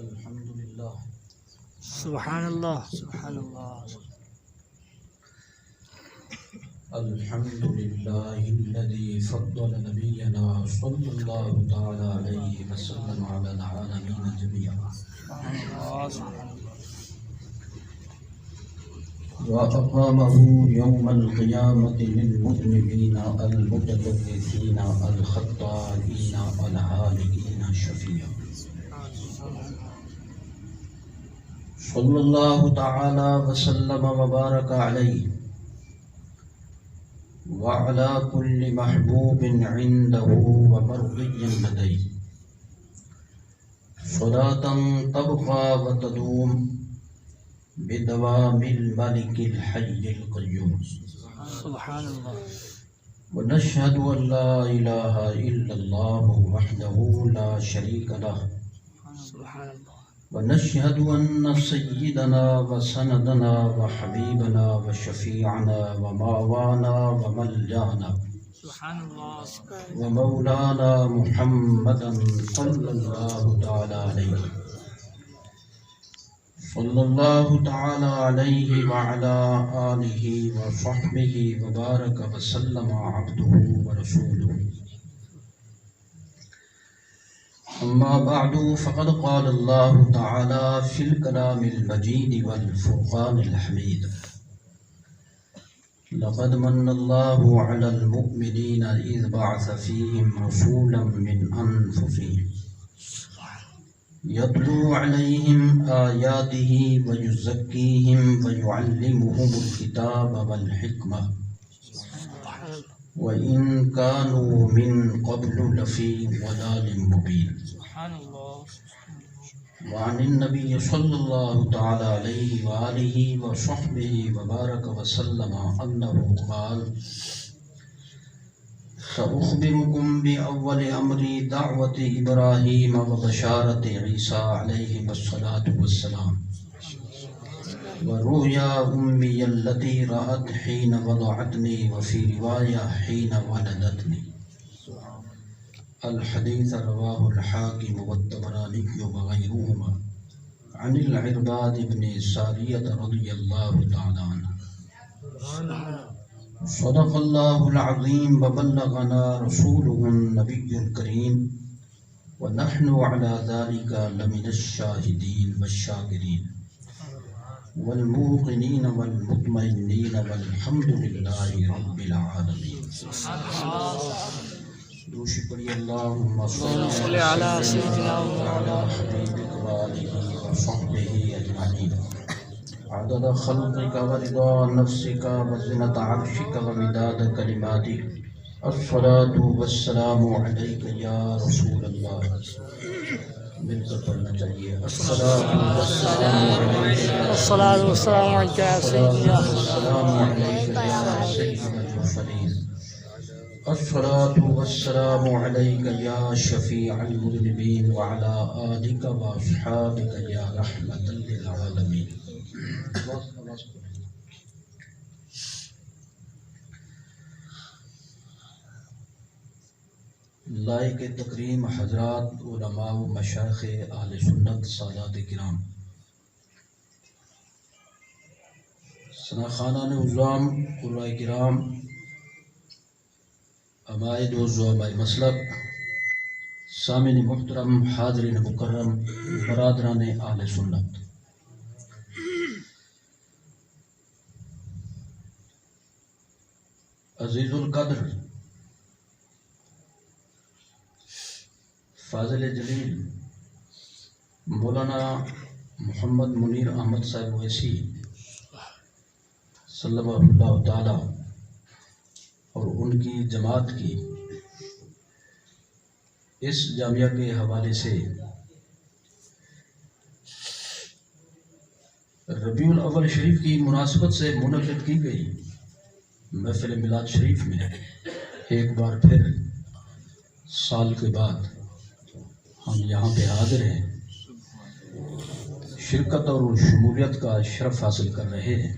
الحمد لله سبحان اللہ سبحان اللہ الحمد لله الذي فضل نبينا صلى الله تعالى عليه وسلم على العالمين جميعا وأقامه يوم القيامة للمذنبين المتكبرين الخطائين الهالكين شفيعا صلى الله تعالى وسلم وبارك عليه وعلى كل محبوب عنده ومرضي لديه صلاة تبقى وتدوم بدوام الملك الحي القيوم سبحان اللہ ونشهد أن لا إله إلا الله وحده لا شريك له سبحان اللہ ونشهد أن سيدنا وسندنا وحبيبنا وشفيعنا ومعوانا وملجانا سبحان اللہ ومولانا محمدا صلى الله تعالى عليه صلى الله تعالى عليه وعلى آله وصحبه وبارك وسلم عبده ورسوله أما بعد فقد قال الله تعالى في الكلام المجيد والفرقان الحميد لقد من الله على المؤمنين إذ بعث فيهم رسولا من أنفسهم يتلو عليهم آياته ويزكيهم ويعلمهم الكتاب والحكمة وإن كانوا من قبل لفي ضلال مبين سبحان اللہ وعن النبي صلى الله تعالى عليه وآله وصحبه وبارك وسلم أنه قال سأخبركم بأول أمر دعوة إبراهيم وبشارة عيسى عليهم الصلاة والسلام ورؤيا أمي التي رأت حين وضعتني وفي رواية حين ولدتني الحديث رواه الحاكم والطبراني وغيرهما عن العرباض بن سارية رضي الله تعالى عنه صدق الله العظيم وبلغنا رسوله النبي الكريم ونحن على ذلك لمن الشاهدين والشاكرين والموقنين والمطمئنين والحمد لله رب العالمين دوشكري اللهم صل على سيدنا وعلى حبيبك وآله وصحبه أجمعين عدد خلقك ورضا نفسك وزنة عرشك ومداد كلماتك الصلاة والسلام عليك يا رسول الله مل کر پڑھنا چاہیے الصلاة والسلام علیکم یا سیدنا والسلام عليك يا سيد المرسلين الصلاة والسلام عليك يا شفيع المذنبين وعلى آلك وأصحابك يا رحمة للعالمين لائق تکریم حضرات علماء و مشائخ اہل سنت سادات کرام سناخانان عظام قرآء کرام عمائد و زعماء مسلک سامعین محترم حاضرین مکرم برادران اہل سنت عزیز القدر فاضل جلیل مولانا محمد منیر احمد صاحب ویسی صلی اللہ تعالی اور ان کی جماعت کی اس جامعہ کے حوالے سے ربیع الاول شریف کی مناسبت سے منعقد کی گئی محفل میلاد شریف میں ایک بار پھر سال کے بعد ہم یہاں پہ حاضر ہیں، شرکت اور شمولیت کا شرف حاصل کر رہے ہیں۔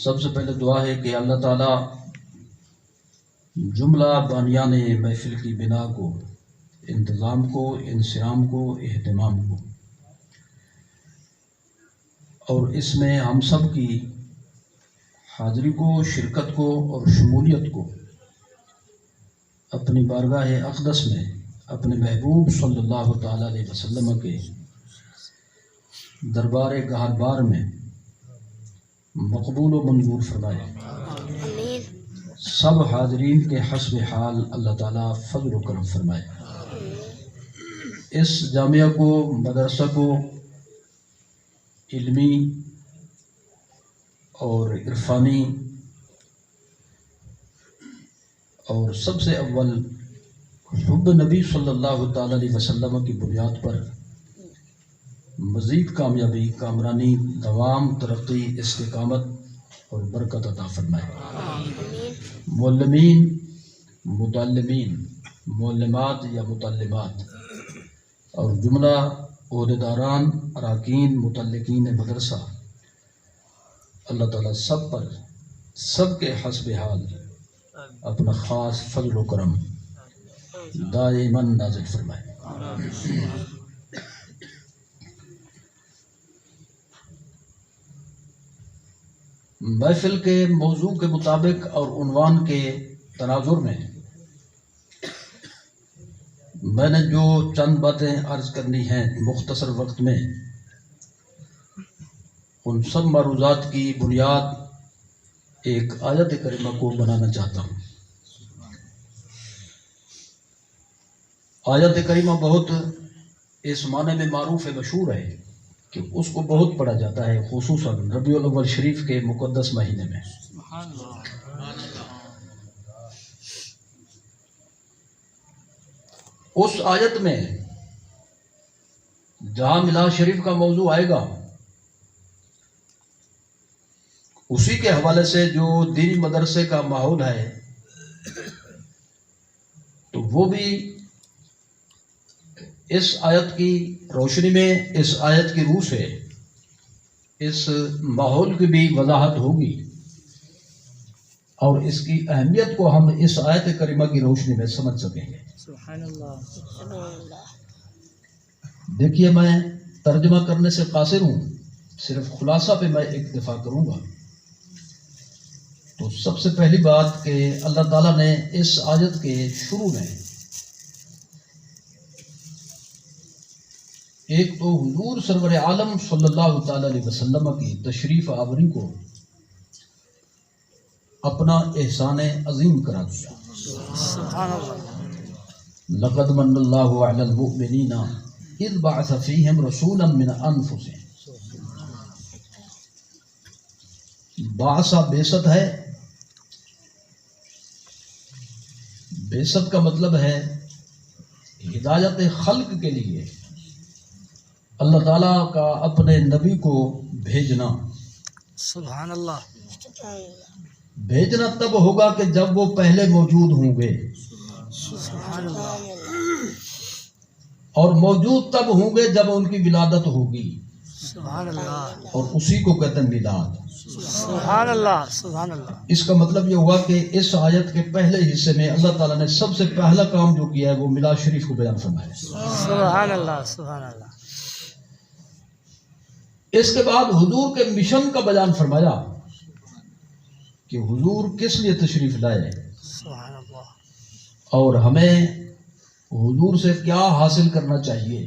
سب سے پہلے دعا ہے کہ اللہ تعالیٰ جملہ بانیان محفل کی بنا کو انتظام کو، انصرام کو، اہتمام کو، اور اس میں ہم سب کی حاضری کو، شرکت کو اور شمولیت کو اپنی بارگاہ اقدس میں اپنے محبوب صلی اللہ تعالیٰ علیہ وسلم کے دربار گہر بار میں مقبول و منظور فرمائے۔ سب حاضرین کے حسب حال اللہ تعالیٰ فضل و کرم فرمائے۔ اس جامعہ کو، مدرسہ کو علمی اور عرفانی اور سب سے اول حب نبی صلی اللہ تعالیٰ علیہ وسلم کی بنیاد پر مزید کامیابی، کامرانی، دوام، ترقی، استقامت اور برکت عطا فرمائے۔ معلمین، متعلمین، معلمات یا متعلمات اور جملہ عہدیداران، اراکین، متعلقین مدرسہ، اللہ تعالیٰ سب پر، سب کے حسب حال اپنا خاص فضل و کرم دائماً نازل فرمائے۔ محفل کے موضوع کے مطابق اور عنوان کے تناظر میں میں نے جو چند باتیں عرض کرنی ہیں مختصر وقت میں، ان سب معروضات کی بنیاد ایک آیت کریمہ کو بنانا چاہتا ہوں۔ آیت کریمہ بہت اس معنی میں معروف ہے، مشہور ہے کہ اس کو بہت پڑھا جاتا ہے، خصوصاً ربیع الاول شریف کے مقدس مہینے میں۔ اس آیت میں جہاں میلاد شریف کا موضوع آئے گا، اسی کے حوالے سے جو دینی مدرسے کا ماحول ہے تو وہ بھی اس آیت کی روشنی میں، اس آیت کی روح سے اس ماحول کی بھی وضاحت ہوگی، اور اس کی اہمیت کو ہم اس آیت کریمہ کی روشنی میں سمجھ سکیں گے۔ سبحان اللہ۔ دیکھیے، میں ترجمہ کرنے سے قاصر ہوں، صرف خلاصہ پہ میں ایک دفعہ کروں گا۔ تو سب سے پہلی بات کہ اللہ تعالیٰ نے اس آیت کے شروع میں ایک تو حضور سرور عالم صلی اللہ تعالی علیہ وسلم کی تشریف آوری کو اپنا احسان عظیم قرار دیا۔ سبحان اللہ۔ لقد من اللہ علی المؤمنین اذ بعث فیہم رسولا من انفسہم۔ بعثہ بعثت ہے، بعثت کا مطلب ہے ہدایت خلق کے لیے اللہ تعالیٰ کا اپنے نبی کو بھیجنا۔ سبحان اللہ۔ بھیجنا تب ہوگا کہ جب وہ پہلے موجود ہوں گے، سبحان اللہ۔ اور موجود تب ہوں گے جب ان کی ولادت ہوگی، سبحان اللہ۔ اور اسی کو کہتے ہیں میلاد۔ سبحان اللہ۔ سبحان اللہ۔ اس کا مطلب یہ ہوا کہ اس آیت کے پہلے حصے میں اللہ تعالیٰ نے سب سے پہلا کام جو کیا ہے وہ میلاد شریف کو بیان فرمایا۔ سبحان اللہ۔ سبحان اللہ۔ اس کے بعد حضور کے مشن کا بیان فرمایا کہ حضور کس لیے تشریف لائے سبحان اللہ۔ اور ہمیں حضور سے کیا حاصل کرنا چاہیے،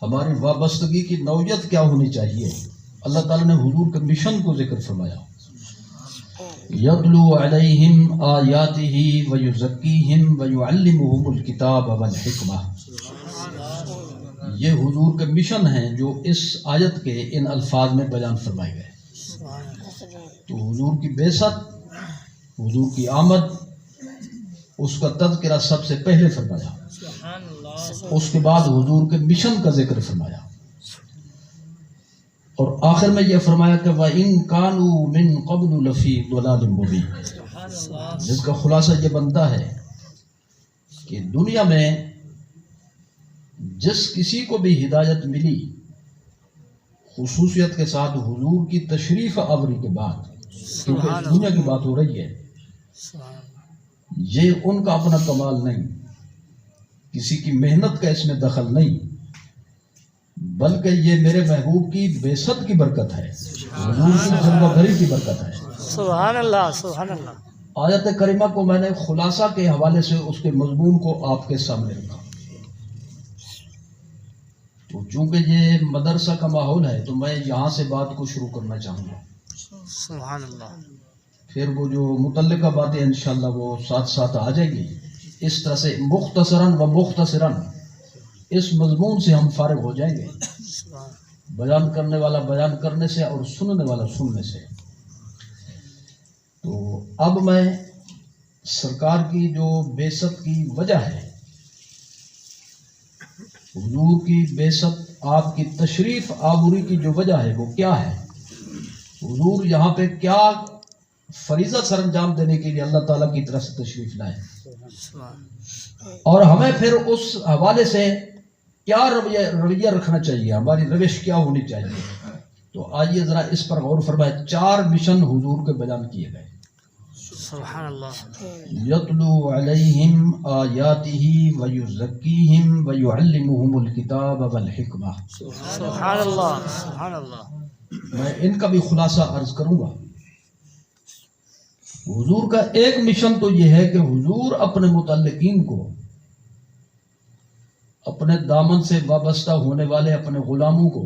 ہماری وابستگی کی نوعیت کیا ہونی چاہیے۔ اللہ تعالیٰ نے حضور کے مشن کو ذکر فرمایا۔ یتلو علیہم آیاتہ ویزکیہم ویعلمہم الکتاب والحکمہ۔ یہ حضور کے مشن ہیں جو اس آیت کے ان الفاظ میں بیان فرمائے گئے۔ تو حضور کی بعثت، حضور کی آمد، اس کا تذکرہ سب سے پہلے فرمایا، اس کے بعد حضور کے مشن کا ذکر فرمایا، اور آخر میں یہ فرمایا کہ وَإِن كَانُوا مِن قَبْلُ لَفِي ضَلَالٍ مُبِينٍ، جس کا خلاصہ یہ بنتا ہے کہ دنیا میں جس کسی کو بھی ہدایت ملی، خصوصیت کے ساتھ حضور کی تشریف آوری کے بعد، کیونکہ دنیا کی بات ہو رہی ہے، یہ ان کا اپنا کمال نہیں، کسی کی محنت کا اس میں دخل نہیں، بلکہ یہ میرے محبوب کی بعثت کی برکت ہے، حضور کی جلوہ گری کی برکت ہے۔ سبحان اللہ سبحان اللہ۔ آیت کریمہ کو میں نے خلاصہ کے حوالے سے اس کے مضمون کو آپ کے سامنے رکھا، تو چونکہ یہ مدرسہ کا ماحول ہے تو میں یہاں سے بات کو شروع کرنا چاہوں گا، سبحان اللہ۔ پھر وہ جو متعلقہ باتیں انشاءاللہ وہ ساتھ ساتھ آ جائیں گی۔ اس طرح سے مختصراً و مختصراً اس مضمون سے ہم فارغ ہو جائیں گے، بیان کرنے والا بیان کرنے سے اور سننے والا سننے سے۔ تو اب میں سرکار کی جو بعثت کی وجہ ہے، حضور کی بعثت، آپ کی تشریف آوری کی جو وجہ ہے وہ کیا ہے، حضور یہاں پہ کیا فریضہ سر انجام دینے کے لیے اللہ تعالیٰ کی طرف سے تشریف لائے، اور ہمیں پھر اس حوالے سے کیا رویہ رکھنا چاہیے، ہماری روش کیا ہونی چاہیے۔ تو آئیے ذرا اس پر غور فرمائے۔ 4 مشن حضور کے بیان کیے گئے۔ سبحان اللہ۔ یتلو علیہم آیاتہ ویزکیہم ویعلمہم الکتاب والحکمہ۔ سبحان اللہ سبحان اللہ۔ میں ان کا بھی خلاصہ عرض کروں گا۔ حضور کا ایک مشن تو یہ ہے کہ حضور اپنے متعلقین کو، اپنے دامن سے وابستہ ہونے والے اپنے غلاموں کو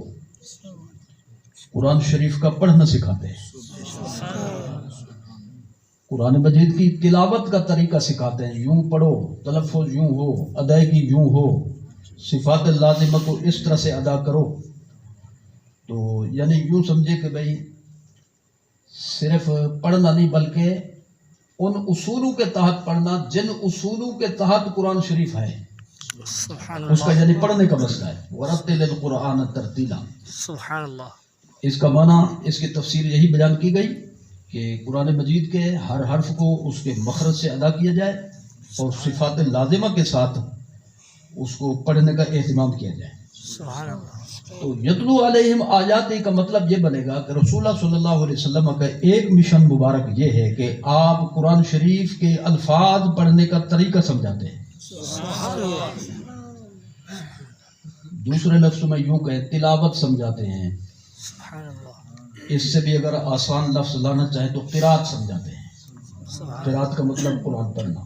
قرآن شریف کا پڑھنا سکھاتے ہیں، قرآن مجید کی تلاوت کا طریقہ سکھاتے ہیں، یوں پڑھو، تلفظ یوں ہو، ادائیگی یوں ہو، صفات لازمہ کو اس طرح سے ادا کرو۔ تو یعنی یوں سمجھے کہ بھئی صرف پڑھنا نہیں بلکہ ان اصولوں کے تحت پڑھنا جن اصولوں کے تحت قرآن شریف ہے، سبحان اس کا اللہ یعنی پڑھنے کا مسئلہ ہے۔ وَرَتِّلِ الْقُرْآنَ تَرْتِيلًا، سبحان اللہ۔ اس کا معنی، اس کی تفسیر یہی بیان کی گئی کہ قرآن مجید کے ہر حرف کو اس کے مخرج سے ادا کیا جائے اور صفات لازمہ کے ساتھ اس کو پڑھنے کا اہتمام کیا جائے۔ سبحان اللہ۔ تو یتلو علیہم آیاتی کا مطلب یہ بنے گا کہ رسول اللہ صلی اللہ علیہ وسلم کا ایک مشن مبارک یہ ہے کہ آپ قرآن شریف کے الفاظ پڑھنے کا طریقہ سمجھاتے ہیں۔ سبحان اللہ۔ دوسرے لفظوں میں یوں کہیں تلاوت سمجھاتے ہیں، سبحان اللہ۔ اس سے بھی اگر آسان لفظ لانا چاہیں تو قرات سمجھاتے ہیں۔ سبحان قرات کا مطلب قرآن پڑھنا۔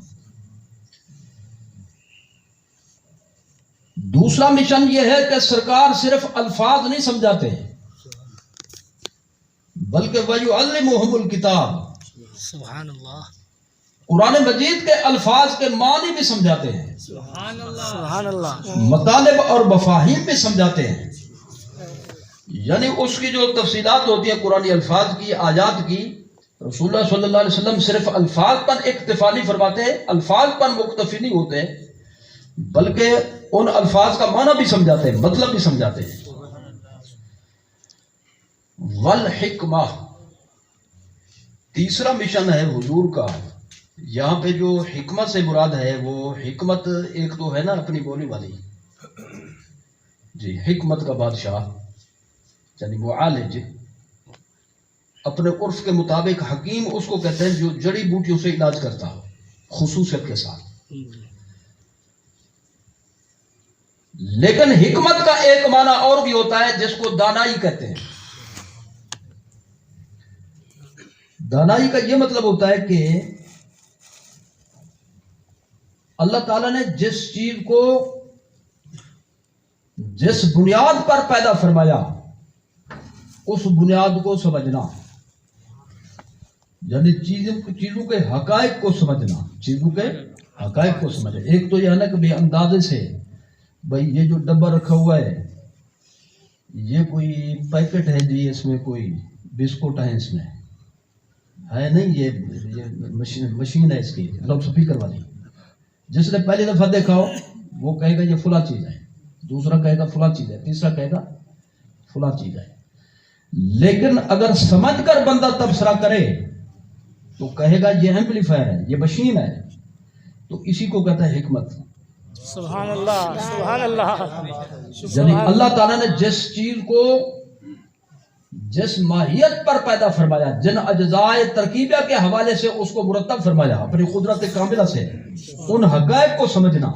دوسرا مشن یہ ہے کہ سرکار صرف الفاظ نہیں سمجھاتے بلکہ وَيُعَلِّمُهُمُ الْكِتَابَ، سبحان اللہ۔ قرآن مجید کے الفاظ کے معنی بھی سمجھاتے ہیں، سبحان اللہ سبحان اللہ۔ مطالب اور مفاہیم بھی سمجھاتے ہیں۔ یعنی اس کی جو تفصیلات ہوتی ہیں قرآن الفاظ کی، آیات کی، رسول اللہ صلی اللہ علیہ وسلم صرف الفاظ پر اکتفا نہیں فرماتے، الفاظ پر مکتفی نہیں ہوتے بلکہ ان الفاظ کا معنی بھی سمجھاتے ہیں، مطلب بھی سمجھاتے ہیں۔ والحکمہ، تیسرا مشن ہے حضور کا۔ یہاں پہ جو حکمت سے مراد ہے وہ حکمت ایک تو ہے نا اپنی بولی والی، جی، حکمت کا بادشاہ یعنی معالج، اپنے عرف کے مطابق حکیم اس کو کہتے ہیں جو جڑی بوٹیوں سے علاج کرتا ہو خصوصیت کے ساتھ۔ لیکن حکمت کا ایک معنی اور بھی ہوتا ہے جس کو دانائی کہتے ہیں۔ دانائی کا یہ مطلب ہوتا ہے کہ اللہ تعالیٰ نے جس چیز کو جس بنیاد پر پیدا فرمایا اس بنیاد کو سمجھنا، یعنی چیزوں کے حقائق کو سمجھنا، چیزوں کے حقائق کو سمجھنا۔ ایک تو یہ ہے نا کہ بے اندازے سے بھئی یہ جو ڈبہ رکھا ہوا ہے یہ کوئی پیکٹ ہے جی، اس میں کوئی بسکٹ ہے، اس میں ہے نہیں، یہ مشین ہے اس کی لاؤڈ اسپیکر والی۔ جس نے پہلی دفعہ دیکھا ہو وہ کہے گا یہ فلاں چیز ہے، دوسرا کہے گا فلاں چیز ہے، تیسرا کہے گا فلاں چیز ہے۔ لیکن اگر سمجھ کر بندہ تبصرہ کرے تو کہے گا یہ ایمپلیفائر ہے، یہ مشین ہے، تو اسی کو کہتا ہے حکمت۔ سبحان اللہ سبحان اللہ۔ یعنی اللہ تعالیٰ نے جس چیز کو جس ماہیت پر پیدا فرمایا، جن اجزائے ترکیبہ کے حوالے سے اس کو مرتب فرمایا اپنی قدرت کاملہ سے، ان حقائق کو سمجھنا،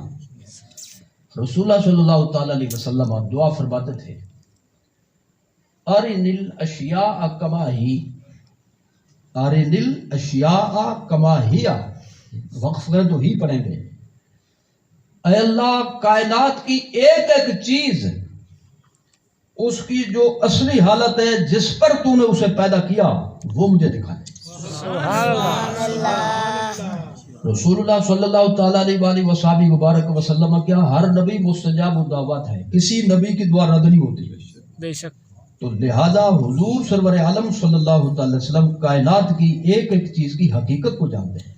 رسول اللہ صلی اللہ تعالی علیہ وسلم دعا فرماتے تھے ارن الاشیاء کما ہی، ارن الاشیاء کما ہی، وقف کریں تو ہی پڑھیں گے، اے اللہ کائنات کی ایک ایک چیز اس کی جو اصلی حالت ہے جس پر تو نے اسے پیدا کیا وہ مجھے دکھا دے۔ سبحان اللہ، رسول اللہ صلی اللہ تعالیٰ علیہ وآلہ وصحبہ مبارک وسلم کیا ہر نبی مستجاب الدعوات ہے، کسی نبی کی دعا رد نہیں ہوتی ہے، بے شک، تو لہذا حضور سرور عالم صلی اللہ تعالی علیہ وسلم کائنات کی ایک ایک چیز کی حقیقت کو جانتے ہیں،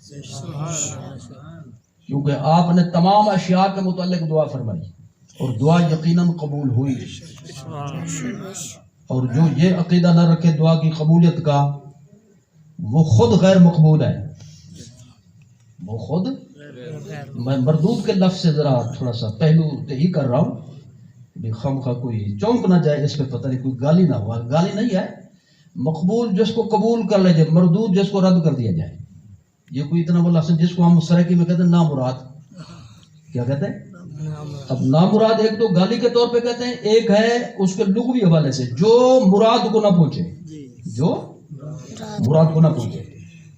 کیونکہ آپ نے تمام اشیاء کے متعلق دعا فرمائی اور دعا یقیناً قبول ہوئی، اور جو یہ عقیدہ نہ رکھے دعا کی قبولیت کا وہ خود غیر مقبول ہے، وہ خود، میں مردود کے لفظ سے ذرا تھوڑا سا پہلو تہی کر رہا ہوں بھی خواہ کوئی چونک نہ جائے، اس پہ پتہ نہیں کوئی گالی نہ ہوا، گالی نہیں ہے، مقبول جس کو قبول کر لے جائے، مردود جس کو رد کر دیا جائے، یہ کوئی اتنا بڑا لفظ جس کو ہم سرکی میں کہتے ہیں نامراد، کیا کہتے ہیں؟ اب نامراد ایک تو گالی کے طور پہ کہتے ہیں، ایک ہے اس کے لغوی حوالے سے جو مراد کو نہ پہنچے، جو مراد کو نہ پہنچے،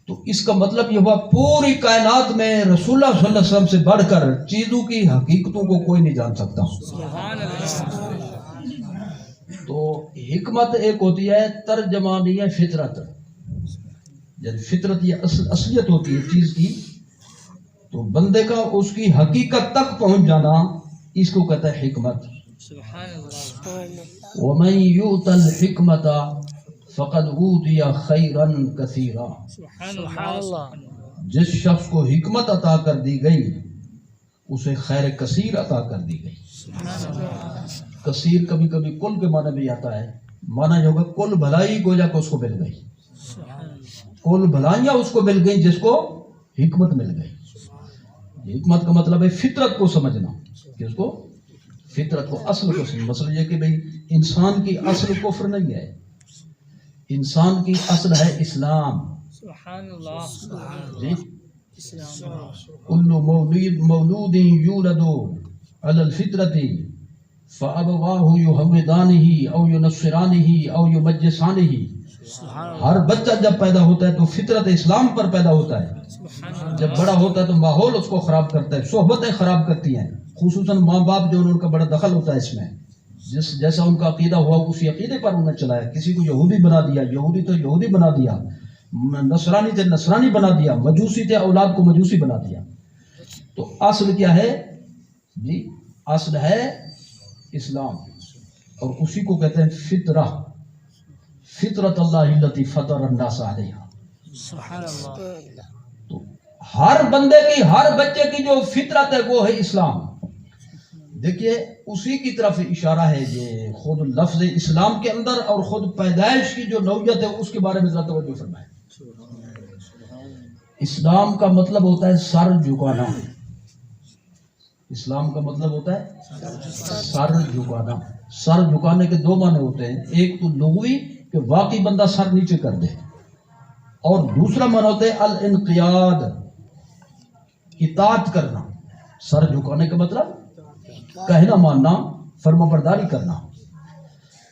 تو اس کا مطلب یہ ہوا پوری کائنات میں رسول اللہ صلی اللہ علیہ وسلم سے بڑھ کر چیزوں کی حقیقتوں کو کوئی نہیں جان سکتا۔ تو حکمت ایک ہوتی ہے ترجمانی فطرت، یعنی فطرت یہ اصلیت ہوتی ہے چیز کی، تو بندے کا اس کی حقیقت تک پہنچ جانا اس کو کہتا ہے حکمت۔ وَمَن يُؤْتَ الْحِكْمَةَ فَقَدْ أُوتِيَ خَيْرًا كَثِيرًا، سبحان اللہ، جس شخص کو حکمت عطا کر دی گئی اسے خیر کثیر عطا کر دی گئی۔ کثیر کبھی کبھی کل کے معنی بھی آتا ہے، معنی یہ ہوگا کل بھلائی گویا کہ اس کو مل گئی، کل بھلائیاں اس کو مل گئی جس کو حکمت مل گئی۔ حکمت کا مطلب ہے فطرت کو سمجھنا، کس کو؟ فطرت کو، اصل کو سمجھنا۔ مثلا یہ کہ بھئی انسان کی اصل کفر نہیں ہے، انسان کی اصل ہے اسلام۔ سبحان اللہ، جی، کل مولود یولد علی الفطرۃ فابواہ یہودانہ او ینصرانہ او یمجسانہ، ہر بچہ جب پیدا ہوتا ہے تو فطرت اسلام پر پیدا ہوتا ہے، جب بڑا ہوتا ہے تو ماحول اس کو خراب کرتا ہے، صحبتیں خراب کرتی ہیں، خصوصاً ماں باپ جو ان کا بڑا دخل ہوتا ہے اس میں، جیسا ان کا عقیدہ ہوا اسی عقیدے پر انہیں چلایا، کسی کو یہودی بنا دیا، یہودی تو یہودی بنا دیا، نصرانی تھے نصرانی بنا دیا، مجوسی تھے اولاد کو مجوسی بنا دیا۔ تو اصل کیا ہے جی؟ اصل ہے اسلام، اور اسی کو کہتے ہیں فطرہ، فطرت اللہ التی فطر الناس علیہا۔ سبحان اللہ، تو ہر بندے کی، ہر بچے کی جو فطرت ہے وہ ہے اسلام۔ دیکھیے اسی کی طرف اشارہ ہے یہ خود لفظ اسلام کے اندر، اور خود پیدائش کی جو نوعیت ہے اس کے بارے میں ذرا توجہ فرمائیں۔ اسلام کا مطلب ہوتا ہے سر جھکانا، اسلام کا مطلب ہوتا ہے سر جھکانا۔ سر جھکانے کے دو معنی ہوتے ہیں، ایک تو لغوی کہ واقعی بندہ سر نیچے کر دے، اور دوسرا معنی ہوتا ہے الانقیاد، اطاعت کرنا۔ سر جھکانے کا مطلب کہنا ماننا، فرما برداری کرنا۔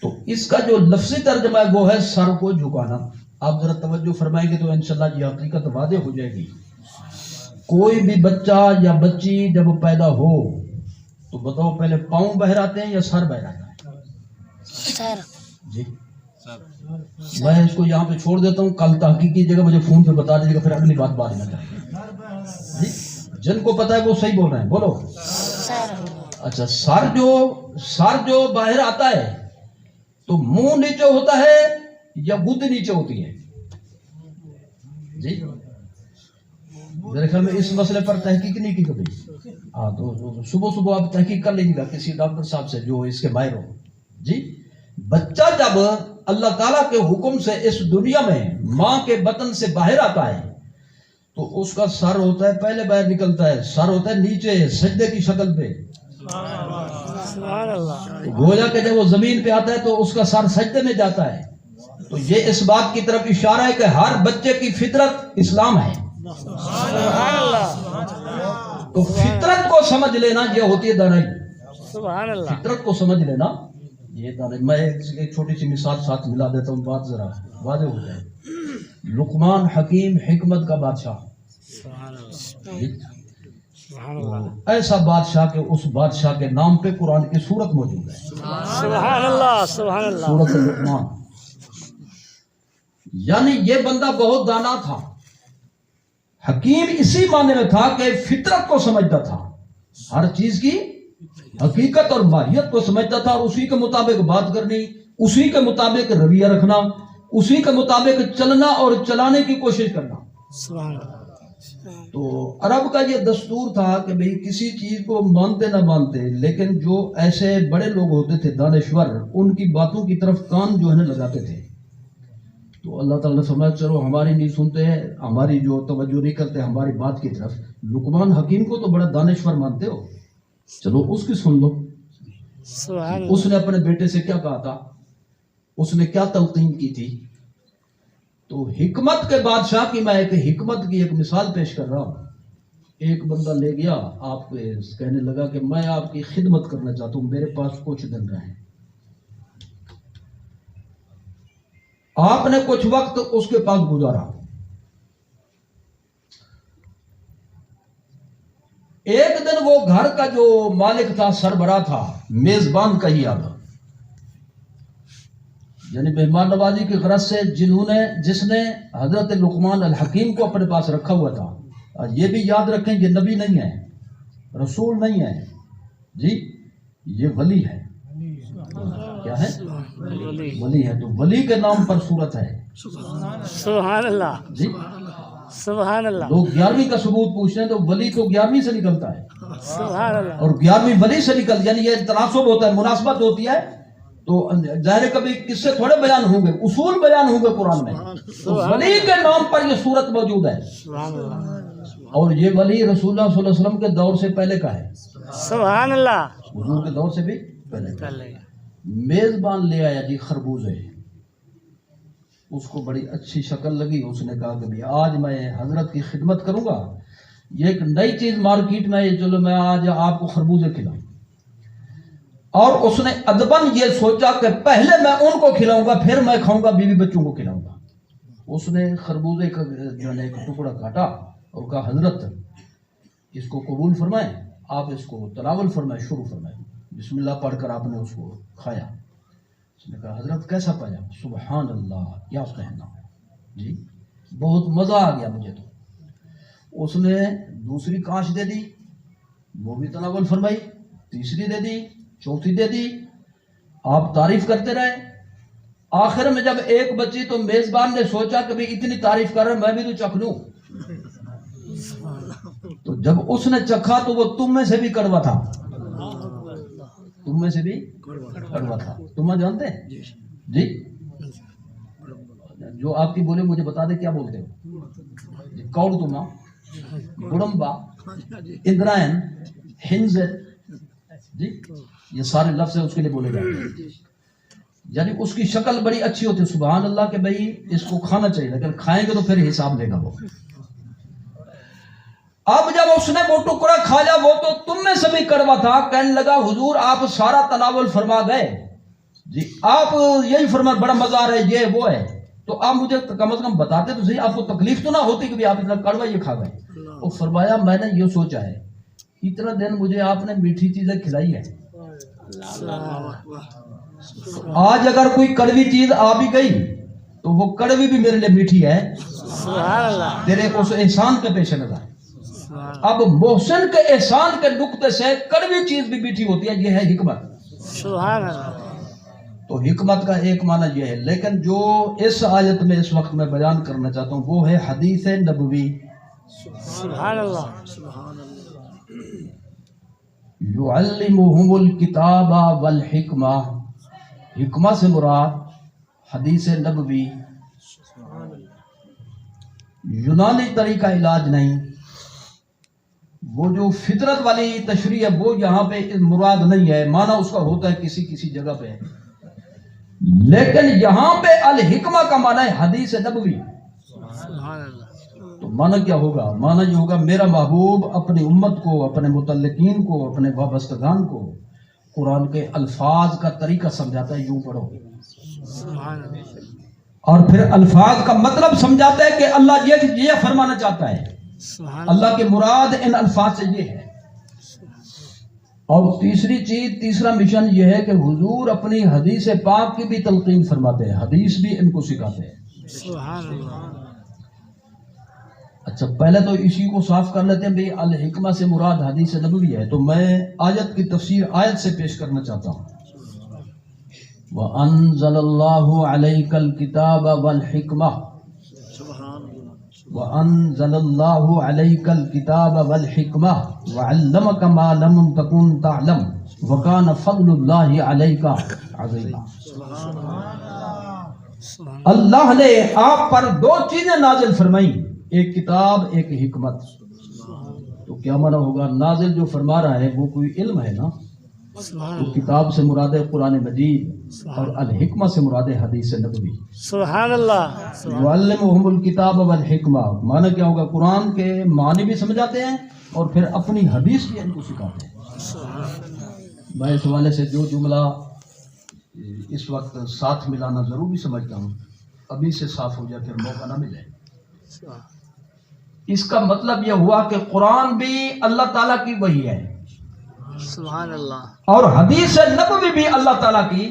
تو اس کا جو لفظی ترجمہ ہے وہ ہے سر کو جھکانا۔ آپ ذرا توجہ فرمائیں گے تو انشاءاللہ یہ حقیقت واضح ہو جائے گی۔ کوئی بھی بچہ یا بچی جب پیدا ہو تو بتاؤ پہلے پاؤں بہراتے ہیں یا سر بہراتا ہے؟ سر جی، میں اس کو یہاں پہ چھوڑ دیتا ہوں، کل تحقیق کیجیے گا، مجھے فون پہ بتا دیجیے گا، پھر اگلی بات بعد میں کریں گے۔ جی، جن کو پتا ہے وہ صحیح بول رہے ہیں، بولو۔ سر اچھا، سر جو باہر آتا ہے تو منہ نیچے ہوتا ہے یا گد نیچے ہوتی ہے؟ جی، میرے خیال میں اس مسئلے پر تحقیق نہیں کی کبھی۔ ہاں، تو صبح آپ تحقیق کر لیجیے گا کسی ڈاکٹر صاحب سے جو اس کے ماہر ہو۔ جی، بچہ جب اللہ تعالیٰ کے حکم سے اس دنیا میں ماں کے بطن سے باہر آتا ہے تو اس کا سر ہوتا ہے پہلے باہر نکلتا ہے، سر ہوتا ہے نیچے سجدے کی شکل پہ۔ سبحان اللہ، گویا کہ جب وہ زمین پہ آتا ہے تو اس کا سر سجدے میں جاتا ہے۔ تو یہ اس بات کی طرف اشارہ ہے کہ ہر بچے کی فطرت اسلام ہے۔ سبحان اللہ، تو فطرت کو سمجھ لینا یہ ہوتی ہے دانائی۔ سبحان اللہ فطرت کو سمجھ لینا. یہ میں ایک چھوٹی سی مثال ساتھ ملا دیتا ہوں, بات ذرا واضح ہو جائے. لقمان حکیم حکمت کا بادشاہ, سبحان اللہ سبحان اللہ ایسا بادشاہ کہ اس بادشاہ کے نام پہ قرآن کی سورت موجود ہے, سبحان اللہ سبحان اللہ سورت لقمان. یعنی یہ بندہ بہت دانا تھا. حکیم اسی معنی میں تھا کہ فطرت کو سمجھتا تھا, ہر چیز کی حقیقت اور ماہیت کو سمجھتا تھا, اور اسی کے مطابق بات کرنی, اسی کے مطابق رویہ رکھنا, اسی کے مطابق چلنا اور چلانے کی کوشش کرنا. سبحان اللہ تو عرب کا یہ دستور تھا کہ بھئی کسی چیز کو مانتے نہ مانتے, لیکن جو ایسے بڑے لوگ ہوتے تھے دانشور, ان کی باتوں کی طرف کان جو ہے نا لگاتے تھے. تو اللہ تعالیٰ نے فرمایا چلو ہماری نہیں سنتے, ہماری جو توجہ نہیں کرتے ہماری بات کی طرف, لقمان حکیم کو تو بڑا دانشور مانتے ہو, چلو اس کی سن لو. سبحان اللہ اس نے اپنے بیٹے سے کیا کہا تھا, اس نے کیا تلقین کی تھی. تو حکمت کے بادشاہ کی میں ایک حکمت کی ایک مثال پیش کر رہا ہوں. ایک بندہ لے گیا آپ کو, کہنے لگا کہ میں آپ کی خدمت کرنا چاہتا ہوں, میرے پاس کچھ دن رہے. آپ نے کچھ وقت اس کے پاس گزارا. ایک دن وہ گھر کا جو مالک تھا, سربراہ تھا, میزبان کہیے آپ, یعنی مہمان نوازی کی غرض سے جس نے حضرت لقمان الحکیم کو اپنے پاس رکھا ہوا تھا. یہ بھی یاد رکھیں یہ نبی نہیں ہے, رسول نہیں ہے جی, یہ ولی ہے. کیا ہے؟ ولی ہے. تو ولی کے نام پر صورت ہے. سبحان اللہ جی سبحان اللہ لوگ 11ویں کا ثبوت پوچھتے ہیں تو ولی تو 11ویں سے نکلتا ہے, سبحان اللہ اور 11ویں ولی سے نکل, یعنی یہ تناسب ہوتا ہے, مناسبت ہوتی ہے. تو ظاہر کبھی کس سے تھوڑے بیان ہوں گے, اصول بیان ہوں گے قرآن میں. تو ولی کے نام پر یہ صورت موجود ہے, سبحان اللہ اور یہ ولی رسول اللہ صلی اللہ علیہ وسلم کے دور سے پہلے کا ہے, سبحان اللہ حضور کے دور سے بھی پہلے کا. میزبان لے آیا جی خربوزے, اس کو بڑی اچھی شکل لگی. اس نے کہا کہ آج میں حضرت کی خدمت کروں گا, یہ ایک نئی چیز مارکیٹ میں, چلو میں آج آپ کو خربوزے کھلاؤں. اور اس نے ادباً یہ سوچا کہ پہلے میں ان کو کھلاؤں گا, پھر میں کھاؤں گا, بیوی بچوں کو کھلاؤں گا. اس نے خربوزے کا جو ہے ایک ٹکڑا کاٹا اور کہا حضرت اس کو قبول فرمائیں, آپ اس کو تناول فرمائیں, شروع فرمائیں. بسم اللہ پڑھ کر آپ نے اس کو کھایا. اس نے کہا حضرت کیسا پایا؟ سبحان اللہ, کیا کہنا جی, بہت مزہ آ گیا مجھے. تو اس نے دوسری کانچ دے دی, وہ بھی تناول فرمائی, تیسری دے دی, چوتھی دے دی. آپ تعریف کرتے رہے. آخر میں جب ایک بچی تو میزبان نے سوچا کہ بھی اتنی تعریف کر رہے میں بھی تو چکھ لوں. تو جب اس نے چکھا تو وہ تم میں سے بھی کڑوا تھا, تم میں سے بھی کڑوا تھا. تم جانتے ہیں جی, جو آپ کی بولے مجھے بتا دے کیا بولتے ہو جی. کوڑ تما, گڑمبا, اندرائن, ہنزر جی, یہ سارے لفظ اس کے لیے بولے جاتے ہیں. یعنی اس کی شکل بڑی اچھی ہوتی ہے. سبحان اللہ کہ بھئی اس کو کھانا چاہیے, لیکن کھائیں گے تو پھر حساب لے گا وہ. اب جب اس نے وہ ٹکڑا کھایا, وہ تو تم میں سے بھی کڑوا تھا. کہنے لگا حضور آپ سارا تناول فرما گئے جی, آپ یہی فرما بڑا مزہ آ رہا ہے, یہ وہ ہے. تو آپ مجھے کم از کم بتاتے تو صحیح, آپ کو تکلیف تو نہ ہوتی کہ آپ اتنا کڑوا یہ کھا گئے. وہ فرمایا میں نے یہ سوچا ہے, اتنا دن مجھے آپ نے میٹھی چیزیں کھلائی ہے, آج اگر کوئی کڑوی چیز آ بھی گئی تو وہ کڑوی بھی میرے لیے میٹھی ہے. تیرے اس احسان کے پیش نظر. اب محسن کے احسان کے نقطے سے کڑوی چیز بھی میٹھی ہوتی ہے. یہ ہے حکمت. سبحان اللہ. تو حکمت کا ایک معنی یہ ہے, لیکن جو اس آیت میں اس وقت میں بیان کرنا چاہتا ہوں وہ ہے حدیث نبوی. سبحان اللہ. یعلمہم الکتاب والحکمہ, حکمہ سے مراد حدیث نبوی. یونانی طریقہ علاج نہیں, وہ جو فطرت والی تشریح ہے وہ یہاں پہ مراد نہیں ہے. معنی اس کا ہوتا ہے کسی کسی جگہ پہ, لیکن یہاں پہ الحکمہ کا معنی ہے حدیث نبوی. تو معنی کیا ہوگا؟ معنی یہ ہوگا میرا محبوب اپنی امت کو, اپنے متعلقین کو, اپنے وابستگان کو قرآن کے الفاظ کا طریقہ سمجھاتا ہے، یوں پڑھو، سبحان اللہ اور پھر الفاظ کا مطلب سمجھاتا ہے کہ اللہ یہ فرمانا چاہتا ہے، سبحان اللہ کی مراد ان الفاظ سے یہ ہے۔ اور تیسری چیز، تیسرا مشن یہ ہے کہ حضور اپنی حدیث پاک کی بھی تلقین فرماتے ہیں، حدیث بھی ان کو سکھاتے ہیں۔ سبحان اللہ اچھا پہلے تو اسی کو صاف کر لیتے ہیں بھئی الحکمہ سے مراد حدیث نبوی ہے، تو میں آیت کی تفسیر آیت سے پیش کرنا چاہتا ہوں۔ وَأَنزَلَ اللَّهُ عَلَيْكَ الْكِتَابَ وَالْحِكْمَةَ وَأَنزَلَ اللَّهُ عَلَيْكَ الْكِتَابَ وَالْحِكْمَةَ وَعَلَّمَكَ مَا لَمْ تَكُنْ تَعْلَمْ وَكَانَ فَضْلُ اللَّهِ عَلَيْكَ عَظِيمًا۔ اللہ نے آپ پر دو چیزیں نازل فرمائیں، ایک کتاب، ایک حکمت۔ تو کیا معنی ہوگا؟ نازل جو فرما رہا ہے وہ کوئی علم ہے نا، تو کتاب سے مراد ہے قرآن مجید، اور الحکمہ سے مراد ہے حدیث نبوی۔ سبحان اللہ یعلمہم الکتاب والحکمہ، معنی کیا ہوگا؟ قرآن کے معنی بھی سمجھاتے ہیں اور پھر اپنی حدیث بھی ان کو سکھاتے ہیں۔ میں اس حوالے سے جو جملہ اس وقت ساتھ ملانا ضروری سمجھتا ہوں، ابھی سے صاف ہو جائے پھر موقع نہ ملے۔ اس کا مطلب یہ ہوا کہ قرآن بھی اللہ تعالیٰ کی وحی ہے، سبحان اللہ اور حدیث نبوی بھی اللہ تعالیٰ کی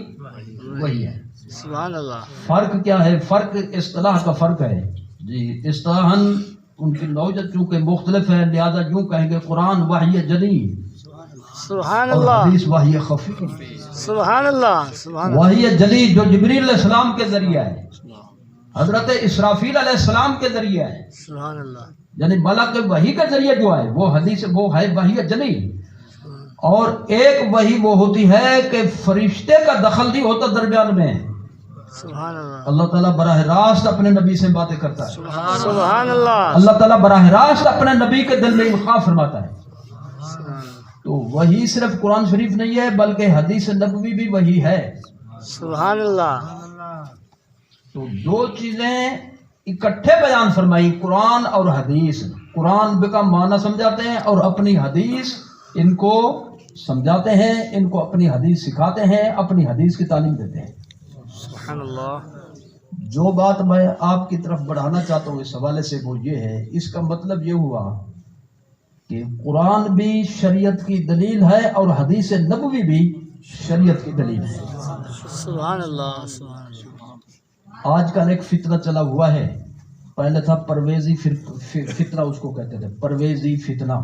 وحی ہے۔ سبحان اللہ فرق کیا ہے؟ فرق اصطلاح کا فرق ہے جی، اصطلاحاً ان کی نوعیت چونکہ مختلف ہے، لہذا یوں کہیں گے قرآن وحی جلی سبحان اور اللہ حدیث وحی خفی۔ سبحان اللہ سبحان اللہ وحی جلی جو جبریل علیہ السلام کے ذریعہ ہے، حضرت اسرافیل علیہ السلام کے ذریعہ ہے، سبحان اللہ یعنی ملک وحی کے ذریعے جو ہے وہ حدیث وہ ہے وحی جلی۔ اور ایک وحی وہ ہوتی ہے کہ فرشتے کا دخل نہیں ہوتا درمیان میں، سبحان اللہ اللہ تعالیٰ براہ راست اپنے نبی سے باتیں کرتا ہے، سبحان اللہ اللہ تعالیٰ براہ راست اپنے نبی کے دل میں القاء فرماتا ہے۔ تو وہی صرف قرآن شریف نہیں ہے بلکہ حدیث نبوی بھی وہی ہے۔ سبحان اللہ تو دو چیزیں اکٹھے بیان فرمائی، قرآن اور حدیث۔ قرآن کا معنی سمجھاتے ہیں اور اپنی حدیث ان کو سمجھاتے ہیں، ان کو اپنی حدیث سکھاتے ہیں، اپنی حدیث کی تعلیم دیتے ہیں۔ سبحان اللہ جو بات میں آپ کی طرف بڑھانا چاہتا ہوں اس حوالے سے وہ یہ ہے، اس کا مطلب یہ ہوا کہ قرآن بھی شریعت کی دلیل ہے اور حدیث نبوی بھی شریعت کی دلیل ہے۔ سبحان اللہ سبحان اللہ آج کل ایک فتنہ چلا ہوا ہے، پہلے تھا پرویزی فتنہ، اس کو کہتے تھے پرویزی فتنہ،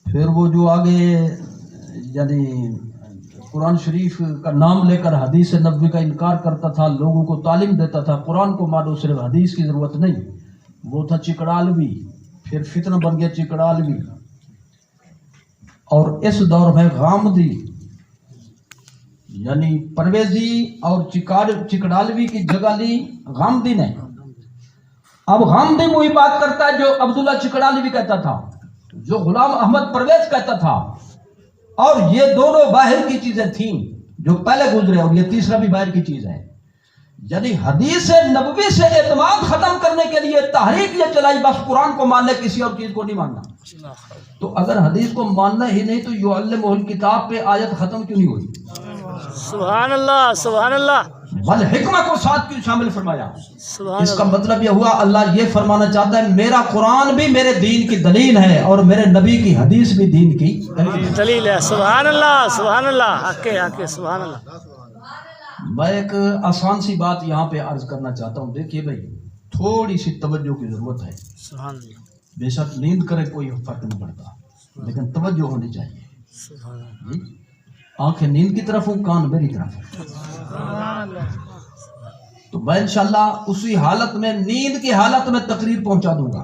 پھر وہ جو آگے یعنی قرآن شریف کا نام لے کر حدیث نبوی کا انکار کرتا تھا، لوگوں کو تعلیم دیتا تھا قرآن کو مانو صرف حدیث کی ضرورت نہیں، وہ تھا چکڑالوی، پھر فتنہ بن گیا چکڑالوی، اور اس دور میں غامدی، یعنی پرویزی اور چکڑالوی کی جگہ لی غامدی نے۔ اب غامدی وہی بات کرتا ہے جو عبداللہ چکڑالوی کہتا تھا، جو غلام احمد پرویز کہتا تھا، اور یہ دونوں باہر کی چیزیں تھیں جو پہلے گزرے، اور یہ تیسرا بھی باہر کی چیز ہے۔ یعنی حدیث نبوی سے اعتماد ختم کرنے کے لیے تحریک یہ چلائی، بس قرآن کو ماننا، کسی اور چیز کو نہیں ماننا۔ تو اگر حدیث کو ماننا ہی نہیں تو یعلمہ الکتاب پہ آیت ختم کیوں نہیں ہوئی؟ سبحان اللہ سبحان اللہ والحکمہ کو ساتھ کیوں شامل فرمایا؟ سبحان اس کا مطلب یہ ہوا اللہ یہ فرمانا چاہتا ہے میرا قرآن بھی میرے دین کی دلیل ہے اور میرے نبی کی حدیث بھی دین کی دلیل ہے۔ دلیل ہے۔ سبحان اللہ سبحان اللہ حق سبحان اللہ۔ میں ایک آسان سی بات یہاں پہ عرض کرنا چاہتا ہوں، دیکھیے بھائی تھوڑی سی توجہ کی ضرورت ہے۔ سبحان اللہ بے شک نیند کرے کوئی فرق نہیں پڑتا، لیکن توجہ ہونی چاہیے۔ سبحان اللہ آنکھیں نیند کی طرف ہوں، کان میری طرف ہوں۔ سبحان اللہ تو میں انشاءاللہ اسی حالت میں، نیند کی حالت میں تقریر پہنچا دوں گا۔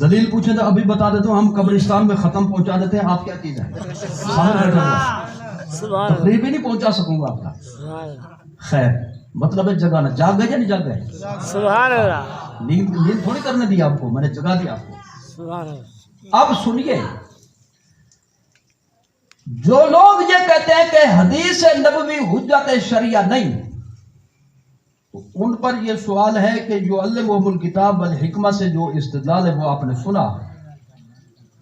دلیل پوچھیں تو ابھی بتا دیتا ہوں، ہم قبرستان میں ختم پہنچا دیتے ہیں، آپ کیا چیز ہے؟ سامنے بیٹھا ہوا سبحان تقریر بھی نہیں پہنچا سکوں گا آپ کا۔ اللہ خیر مطلب ہے جگانا، جاگ گئے یا نہیں جاگ گئے؟ سبحان اللہ نیند تھوڑی کرنے دی آپ کو، میں نے جگا دیا آپ کو۔ سبحان اللہ اب سنیے، جو لوگ یہ کہتے ہیں کہ حدیث نبوی حجت شرعیہ نہیں، تو ان پر یہ سوال ہے کہ جو یعلمہم الکتاب والحکمہ سے جو استدلال ہے وہ آپ نے سنا،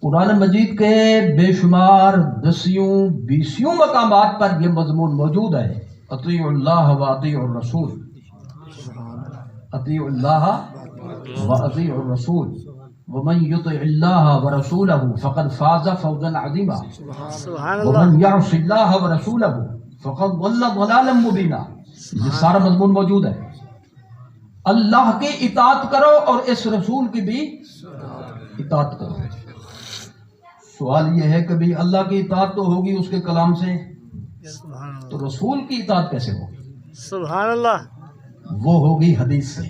قرآن مجید کے بے شمار دسیوں بیسیوں مقامات پر یہ مضمون موجود ہے، اطیعوا اللہ و اطیعوا الرسول، اطیعوا اللہ و اطیعوا الرسول، ومن یطع اللہ ورسولہ فقد فاز فوزا عظیما، سبحان اللہ، ومن یعص اللہ ورسولہ فقد ضل ضلالا مبینا۔ یہ سارا مضمون موجود ہے۔ اللہ کی اطاعت کرو اور اس رسول کی بھی اطاعت کرو۔ سوال یہ ہے کہ بھی اللہ کی اطاعت تو ہوگی اس کے کلام سے، تو رسول کی اطاعت کیسے ہوگی؟ سبحان اللہ، وہ ہوگی حدیث سے،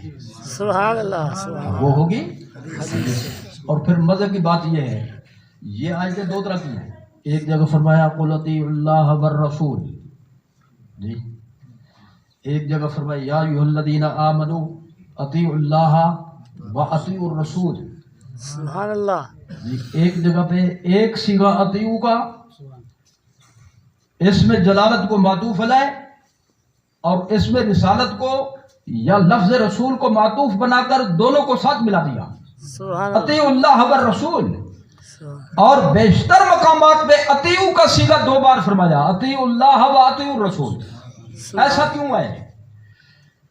سبحان اللہ، سبحان اللہ، وہ ہوگی حدیث سے۔ اور پھر مزے کی بات یہ ہے، یہ آیتیں دو طرح کی ہیں۔ ایک جگہ فرمایا قل اطیعوا اللہ والرسول، جی، ایک جگہ فرمایا یا ایھا الذین آمنوا اطیعوا اللہ واطیعوا الرسول، سبحان اللہ، جی، ایک جگہ پہ ایک صیغہ اطیعوا کا، اس میں جلالت کو معطوف علیہ اور اس میں رسالت کو یا لفظ رسول کو معطوف بنا کر دونوں کو ساتھ ملا دیا، سبحان اللہ، اطیعوا اللہ والرسول۔ سبحان اور بیشتر مقامات پہ اطیعوا کا صیغہ دو بار فرمایا، اطیعوا اللہ و اطیعوا الرسول۔ ایسا کیوں ہے؟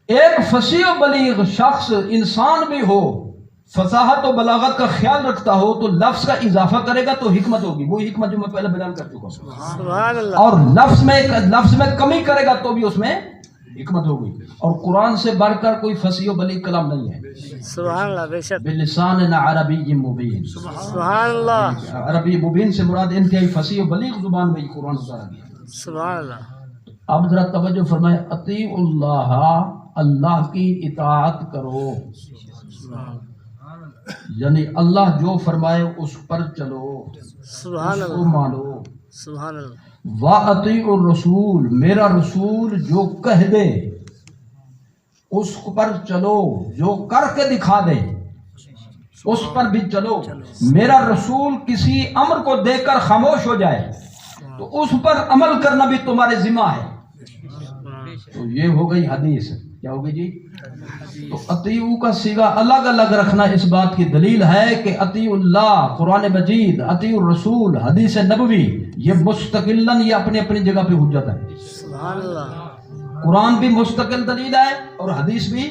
ایک فصیح و بلیغ شخص انسان بھی ہو، فصاحت و بلاغت کا خیال رکھتا ہو، تو لفظ کا اضافہ کرے گا تو حکمت ہوگی، وہ حکمت جو میں پہلے بیان کر چکا ہوں۔ سبحان اللہ، اور لفظ میں کمی کرے گا تو بھی اس میں حکمت ہوگی۔ اور قرآن سے بڑھ کر کوئی فصیح و بلیغ کلام نہیں ہے۔ سبحان اللہ، بے شک، بلسان عربی مبین، سبحان اللہ، عربی مبین سے مراد انتہائی فصیح و بلیغ زبان میں قرآن اتارا گیا۔ سبحان اللہ، اب ذرا توجہ فرمائے، اطیعوا اللہ، اللہ کی اطاعت کرو، یعنی اللہ جو فرمائے اس پر چلو، سبحان اس کو اللہ، مانو۔ سبحان اللہ، وَأَطِيعُوا الرَّسُولَ، میرا رسول جو کہہ دے اس پر چلو، جو کر کے دکھا دے اس پر بھی چلو۔ میرا رسول کسی امر کو دے کر خاموش ہو جائے تو اس پر عمل کرنا بھی تمہارے ذمہ ہے۔ تو یہ ہو گئی حدیث، کیا ہوگی جی؟ تو اطیعوا کا صیغہ الگ الگ رکھنا اس بات کی دلیل ہے کہ اطیعوا اللہ قرآن مجید، اطیعوا الرسول حدیث نبوی، یہ مستقلاً یہ اپنی اپنی جگہ پہ حجت ہے۔ سبحان اللہ، قرآن بھی مستقل دلیل ہے اور حدیث بھی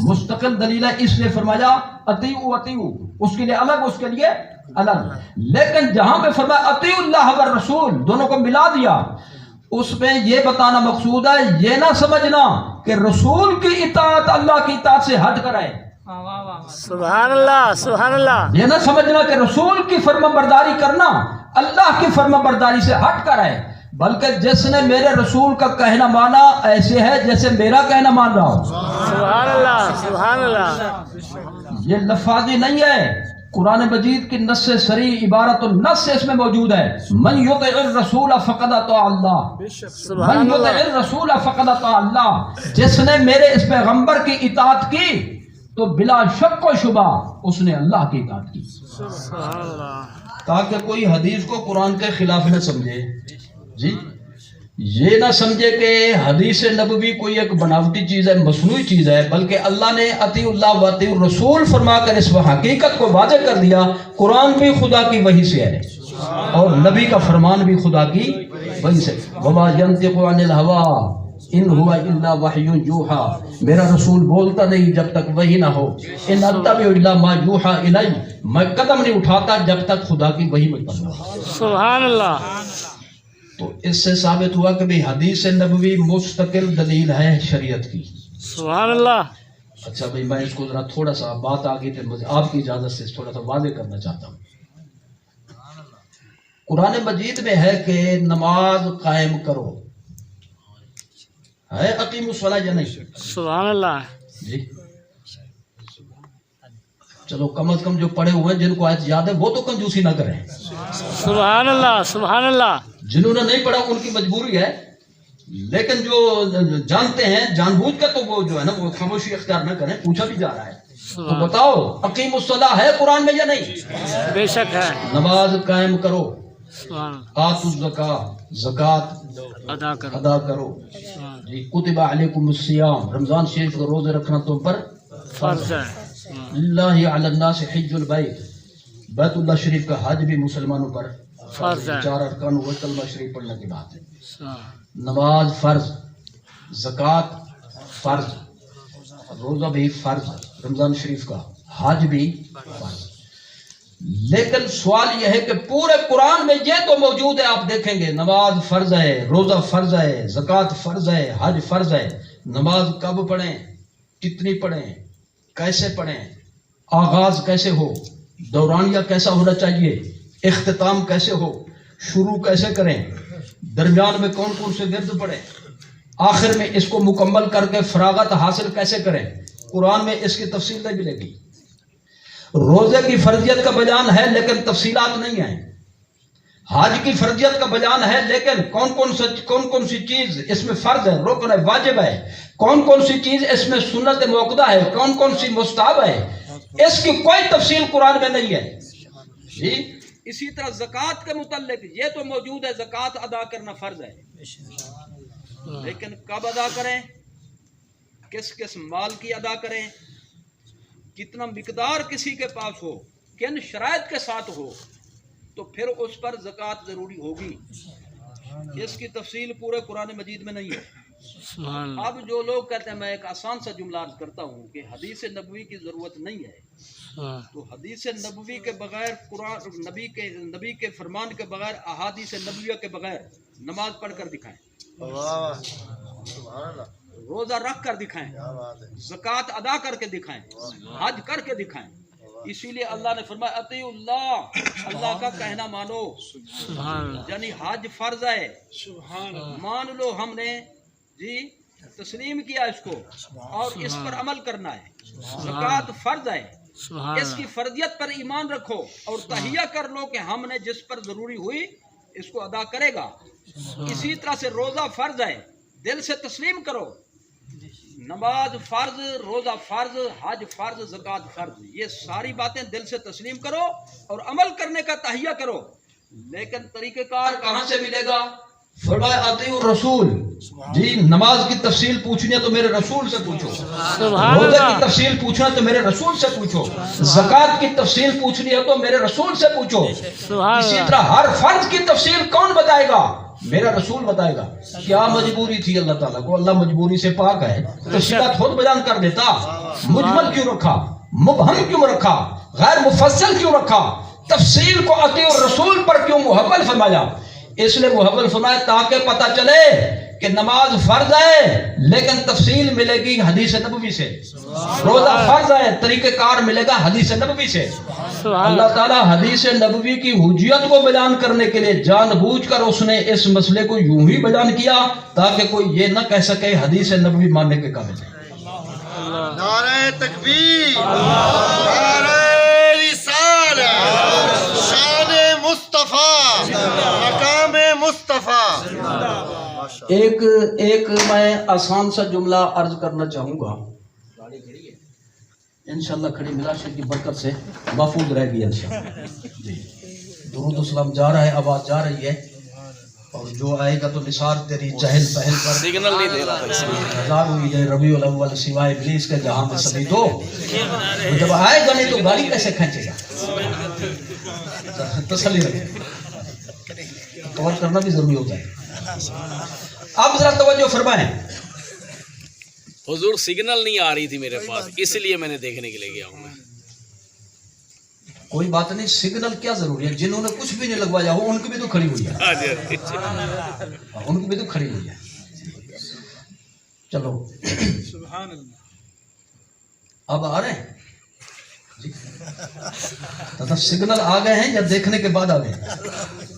مستقل دلیل ہے، اس لیے فرمایا اطیعوا اطیعوا، اس کے لیے الگ اس کے لیے الگ۔ لیکن جہاں پہ فرمایا اطیعوا اللہ والرسول، دونوں کو ملا دیا، اس میں یہ بتانا مقصود ہے، یہ نہ سمجھنا کہ رسول کی اطاعت اللہ کی اطاعت سے ہٹ کر ہے، سبحان اللہ، سبحان اللہ، یہ نہ سمجھنا کہ رسول کی فرما برداری کرنا اللہ کی فرما برداری سے ہٹ کر ہے، بلکہ جس نے میرے رسول کا کہنا مانا ایسے ہے جیسے میرا کہنا مان رہا ہو۔ سبحان اللہ، سبحان اللہ، یہ لفاظی نہیں ہے، قرآن مجید کی نص صریح عبارت النص اس میں موجود ہے، من یطع الرسول فقد اطاع اللہ، سبحان من یطع اللہ، الرسول فقد اطاع اللہ، جس نے میرے اس پیغمبر کی اطاعت کی تو بلا شک و شبہ اس نے اللہ کی اطاعت کی۔ سبحان اللہ، تاکہ کوئی حدیث کو قرآن کے خلاف نہ سمجھے، جی، یہ نہ سمجھے کہ حدیث نبوی کوئی ایک بناوٹی چیز ہے، مصنوعی چیز ہے، بلکہ اللہ نے اطیعوا اللہ و اطیعوا الرسول فرما کر اس حقیقت کو واضح کر دیا۔ قرآن بھی خدا کی وحی سے ہے اور نبی کا فرمان بھی خدا کی وحی سے۔ وما ينطق عن الهوى ان هو الا وحی یوحى، میرا رسول بولتا نہیں جب تک وحی نہ ہو، ان اتبع الا ما یوحى الی، میں قدم نہیں اٹھاتا جب تک خدا کی وحی مجھ پر نہ ہو۔ سبحان اللہ، تو اس سے ثابت ہوا کہ بھی حدیث نبوی مستقل دلیل ہے شریعت کی۔ سبحان اللہ، اچھا بھائی، میں اس کو ذرا تھوڑا سا بات آگے پھر مجھے آپ کی اجازت سے تھوڑا سا واضح کرنا چاہتا ہوں۔ قرآن مجید میں ہے کہ نماز قائم کرو، ہے اقیم الصلاۃ یا نہیں؟ سبحان اللہ، جی، چلو کم از کم جو پڑھے ہوئے ہیں جن کو آیت یاد ہے وہ تو کنجوسی نہ کریں، سبحان اللہ، سبحان اللہ، جنہوں نے نہیں پڑھا ان کی مجبوری ہے، لیکن جو جانتے ہیں جان بوجھ کر تو وہ جو ہے نا وہ خاموشی اختیار نہ کریں، پوچھا بھی جا رہا ہے تو بتاؤ اقیم الصلاۃ ہے قرآن میں یا نہیں؟ بے شک ہے، نماز قائم کرو، سبحان اللہ، آتوا الزکاۃ، زکوٰۃ ادا کرو، ادا کرو، جی، کتب علیکم الصیام، رمضان شریف کو روزے رکھنا تم پر فرض ہے، اللہ علی الناس حج البیت، بیت اللہ شریف کا حج بھی مسلمانوں پر فرض ہے۔ 4 ارکان و کلمہ شریف پڑھنے کی بات ہے۔ صحیح۔ نماز فرض، زکوٰۃ فرض، روزہ بھی فرض، رمضان شریف کا حج بھی فرض۔ لیکن سوال یہ ہے کہ پورے قرآن میں یہ تو موجود ہے، آپ دیکھیں گے نماز فرض ہے، روزہ فرض ہے، زکوٰۃ فرض ہے، حج فرض ہے۔ نماز کب پڑھیں، کتنی پڑھیں، کیسے پڑھیں، آغاز کیسے ہو، دورانیہ کیسا ہونا چاہیے، اختتام کیسے ہو، شروع کیسے کریں، درمیان میں کون کون سے ورد پڑھیں، آخر میں اس کو مکمل کر کے فراغت حاصل کیسے کریں، قرآن میں اس کی تفصیل نہیں ملے گی۔ روزے کی فرضیت کا بیان ہے لیکن تفصیلات نہیں ہیں، حج کی فرضیت کا بیان ہے لیکن کون کون سی چیز اس میں فرض ہے، رکن ہے، واجب ہے، کون کون سی چیز اس میں سنت موقدہ ہے، کون کون سی مستحب ہے، اس کی کوئی تفصیل قرآن میں نہیں ہے جی۔ اسی طرح زکوٰۃ کے متعلق یہ تو موجود ہے، زکوٰۃ ادا کرنا فرض ہے، لیکن کب ادا کریں، کس کس مال کی ادا کریں، کتنا مقدار کسی کے پاس ہو، کن شرائط کے ساتھ ہو، تو پھر اس پر زکوٰۃ ضروری ہوگی۔ اس کی تفصیل پورے قرآن مجید میں نہیں ہے۔ سبحان اللہ۔ اب جو لوگ کہتے ہیں، میں ایک آسان سا جملہ عرض کرتا ہوں کہ حدیث نبوی کی ضرورت نہیں ہے، تو حدیث نبوی کے بغیر قرآن نبی کے فرمان کے بغیر، احادیث نبویہ کے بغیر نماز پڑھ کر دکھائیں، روزہ رکھ کر دکھائیں، زکوٰۃ ادا کر کے دکھائیں، حج کر کے دکھائیں۔ اسی لیے اللہ نے فرمایا اطیعوا اللہ، اللہ کا کہنا مانو، یعنی حج فرض ہے، مان لو، ہم نے جی تسلیم کیا اس کو اور اس پر عمل کرنا ہے۔ زکوٰۃ فرض ہے، اس کی فرضیت پر ایمان رکھو اور تہیہ کر لو کہ ہم نے جس پر ضروری ہوئی اس کو ادا کرے گا۔ اسی طرح سے روزہ فرض ہے، دل سے تسلیم کرو، نماز فرض، روزہ فرض، حج فرض، زکوٰۃ فرض، یہ ساری باتیں دل سے تسلیم کرو اور عمل کرنے کا تہیہ کرو۔ لیکن طریقہ کار کہاں سے ملے گا؟ فرمایا اطیعوا الرسول، جی نماز کی تفصیل پوچھنی ہے تو میرے رسول سے پوچھو، روزے کی تفصیل پوچھنا ہے تو میرے رسول سے پوچھو، زکوٰۃ کی تفصیل پوچھنی ہے تو میرے رسول سے پوچھو۔ اسی طرح ہر فرض کی تفصیل کون بتائے گا؟ میرا رسول بتائے گا۔ کیا مجبوری تھی اللہ تعالیٰ کو؟ اللہ مجبوری سے پاک ہے، تفصیلات خود بیان کر دیتا۔ مجمل کیوں رکھا، مبہم کیوں رکھا، غیر مفصل کیوں رکھا، تفصیل کو اطیعوا الرسول پر کیوں محول فرمایا؟ اس لیے محول فرمایا تاکہ پتہ چلے کہ نماز فرض ہے لیکن تفصیل ملے گی حدیث نبوی سے، روزہ فرض ہے طریقہ کار ملے گا حدیث نبوی سے۔ اللہ تعالیٰ حدیث نبوی کی حجیت کو بیان کرنے کے لیے جان بوجھ کر اس نے اس مسئلے کو یوں ہی بیان کیا تاکہ کوئی یہ نہ کہہ سکے حدیث نبوی ماننے کے قابل ہے۔ نعرہ تکبیر، نعرہ رسالت، شان مصطفیٰ، مقام مصطفیٰ۔ ایک میں آسان سا جملہ عرض کرنا چاہوں گا، انشاءاللہ کھڑی ملاشر کی برکت سے محفوظ رہ گئی انشاءاللہ۔ جی درود و سلام جا رہا ہے، آواز جا رہی ہے، اور جو آئے گا تو نثار تیری چہل پہل پر سگنل نہیں دے رہا ہزار ہوئی ہے ربیع الاول سوائے ابلیس کے جہاں میں سبھی دو۔ جب آئے گا نہیں تو گاڑی کیسے کھینچے گا؟ تسلی رکھیں، غور کرنا بھی ضروری ہوتا ہے۔ اب ذرا توجہ فرمائیں، حضور سگنل نہیں آ رہی تھی میرے پاس، اس لیے میں نے دیکھنے کے لیے گیا ہوں۔ میں کوئی بات نہیں، سگنل کیا ضروری ہے؟ جنہوں نے کچھ بھی نہیں لگوایا ہو ان کی بھی تو کھڑی ہوئی ہے، ان کی بھی تو کھڑی ہوئی ہے۔ چلو اب آ رہے ہیں جی، سگنل آ گئے ہیں یا دیکھنے کے بعد آ گئے ہیں؟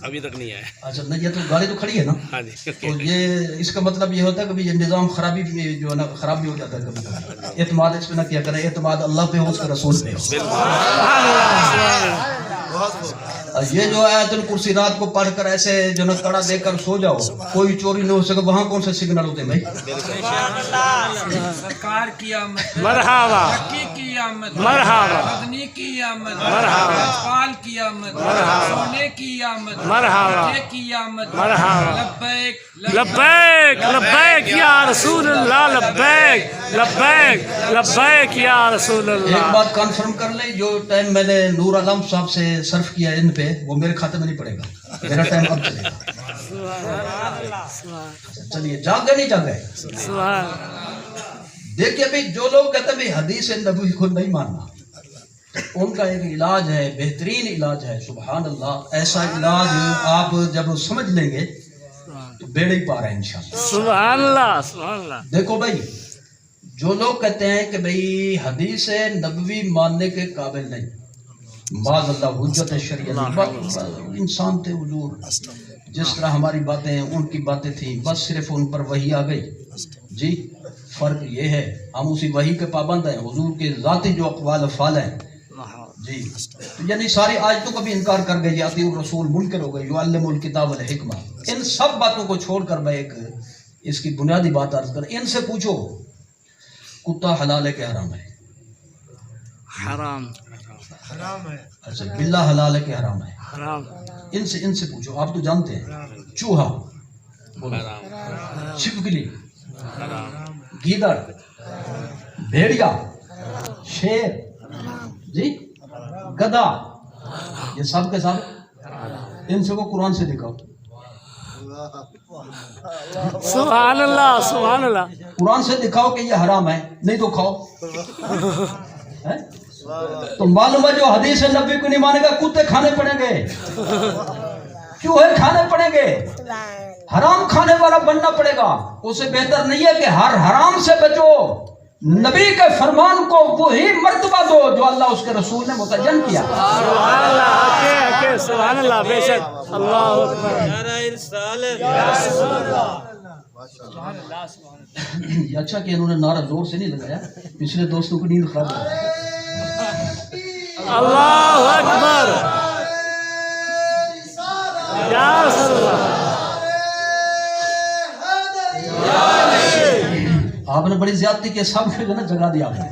ابھی تک نہیں آیا۔ اچھا نہیں، یہ تو گاڑی تو کھڑی ہے نا، ہاں جی، تو یہ اس کا مطلب یہ ہوتا ہے کہ یہ نظام خرابی جو ہے نا خراب بھی ہو جاتا ہے کبھی کبھی۔ اعتماد اس پہ نہ کیا کریں، اعتماد اللہ پہ ہو، اس کے رسول پہ ہو۔ یہ جو آیت الکرسی رات کو پڑھ کر ایسے جو نا کڑا دے کر سو جاؤ، کوئی چوری نہ ہو سکے، وہاں کون سے سگنل ہوتے ہیں بھائی؟ سرکار کی آمد، مرحبا، حقی کی آمد، مرحبا، مدنی کی آمد، مرحبا، اقبال کی آمد، سونے کی آمد، مرحبا، مٹھے کی آمد، مرحبا، لبیک لبیک لبیک یا رسول اللہ، لبیک لبیک لبیک یا رسول ایک اللہ۔ بات کنفرم معلوم کر لیں جو ٹائم میں نے نور عالم صاحب سے صرف کیا ان پہ وہ میرے کھاتے میں نہیں پڑے گا، میرا ٹائم اب چلے گا. چلیے جاگے نہیں جاگے. دیکھیے بھائی جو لوگ کہتے ہیں بھائی حدیث نبوی کو نہیں ماننا، ان کا ایک علاج ہے، بہترین علاج ہے. سبحان اللہ، ایسا علاج آپ جب سمجھ لیں گے تو بیڑے ہی پار ہے انشاءاللہ. سبحان اللہ سبحان اللہ. دیکھو بھائی جو لوگ کہتے ہیں کہ بھئی حدیث نبوی ماننے کے قابل نہیں، معاذ اللہ حجت شریعت انسان تھے حضور، جس طرح ہماری باتیں ان کی باتیں تھیں، بس صرف ان پر وحی آ گئی. جی فرق یہ ہے ہم اسی وحی کے پابند ہیں، حضور کے ذاتی جو اقوال افعال ہیں. جی یعنی ساری آیتوں کا بھی انکار کر گئے، یاتی الرسول منکر ہو گئے، یعلم الکتاب والحکمہ. ان سب باتوں کو چھوڑ کر میں ایک اس کی بنیادی بات عرض کر، ان سے پوچھو کتا حلال ہے کہ حرام ہے؟ حرام. اچھا بلّہ حلال ہے کہ حرام ہے؟ حرام. ان سے پوچھو، آپ تو جانتے ہیں. چوہا، چھپکلی، گیدڑ، بھیڑیا، شیر، جی گدھا، یہ سب کے سب ان سے کو قرآن سے دکھاؤ. سبحان اللہ سبحان اللہ. قرآن سے دکھاؤ کہ یہ حرام ہے، نہیں تو کھاؤ. تو معلوم ہے جو حدیث نبی کو نہیں مانے گا کتے کھانے پڑیں گے، چوہے کھانے پڑیں گے، حرام کھانے والا بننا پڑے گا. اسے بہتر نہیں ہے کہ ہر حرام سے بچو، نبی کے فرمان کو وہی مرتبہ دو جو اللہ اس کے رسول نے متعین کیا. سبحان اللہ. اکے سبحان اللہ. بے شک اللہ اکبر. یہ اچھا کہ انہوں نے نعرہ زور سے نہیں لگایا، پچھلے دوستوں کو نیند خراب ہو گئی. اللہ اکبر. یا رسول اللہ. آپ نے بڑی زیادتی کی، سب کو جو نا جگا دیا آپ نے.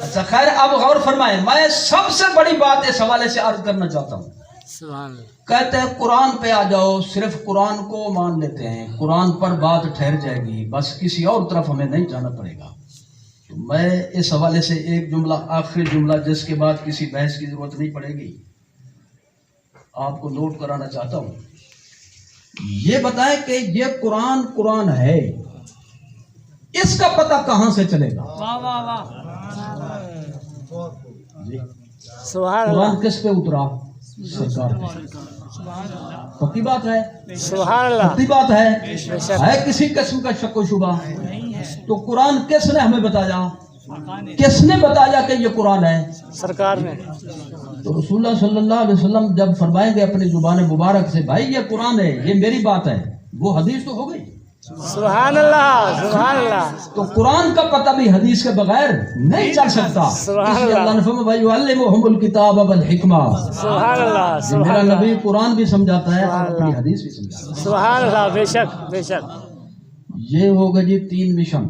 اچھا خیر اب غور فرمائیں، میں سب سے بڑی بات اس حوالے سے عرض کرنا چاہتا ہوں. سبحان اللہ. کہتے ہیں قرآن پہ آ جاؤ، صرف قرآن کو مان لیتے ہیں، قرآن پر بات ٹھہر جائے گی، بس کسی اور طرف ہمیں نہیں جانا پڑے گا. تو میں اس حوالے سے ایک جملہ، آخری جملہ جس کے بعد کسی بحث کی ضرورت نہیں پڑے گی، آپ کو نوٹ کرانا چاہتا ہوں. یہ بتائیں کہ یہ قرآن ہے، اس کا پتہ کہاں سے چلے گا؟ جی سبحان اللہ. قرآن کس پہ اترا؟ سرکار پہ. پکی بات ہے، سبحان اللہ. پکی بات ہے کسی قسم کا شک و شبہ؟ تو قرآن کس نے ہمیں بتایا؟ کس نے بتایا کہ یہ قرآن ہے؟ سرکار نے. تو رسول اللہ صلی اللہ علیہ وسلم جب فرمائیں گے اپنی زبان مبارک سے بھائی یہ قرآن ہے، یہ میری بات ہے، وہ حدیث تو ہو گئی. سبحان اللہ سبحان اللہ. تو قرآن کا پتہ بھی حدیث کے بغیر نہیں چل سکتا. سبحان اس لیے اللہ نے فرمایا بھائی یعلمہم الکتاب والحکمہ. سبحان اللہ میرا سبحان اللہ. نبی قرآن بھی سمجھاتا ہے اور اپنی حدیث بھی سمجھاتا ہے. سبحان اللہ. بے شک بے شک. یہ ہوگا جی 3 مشن.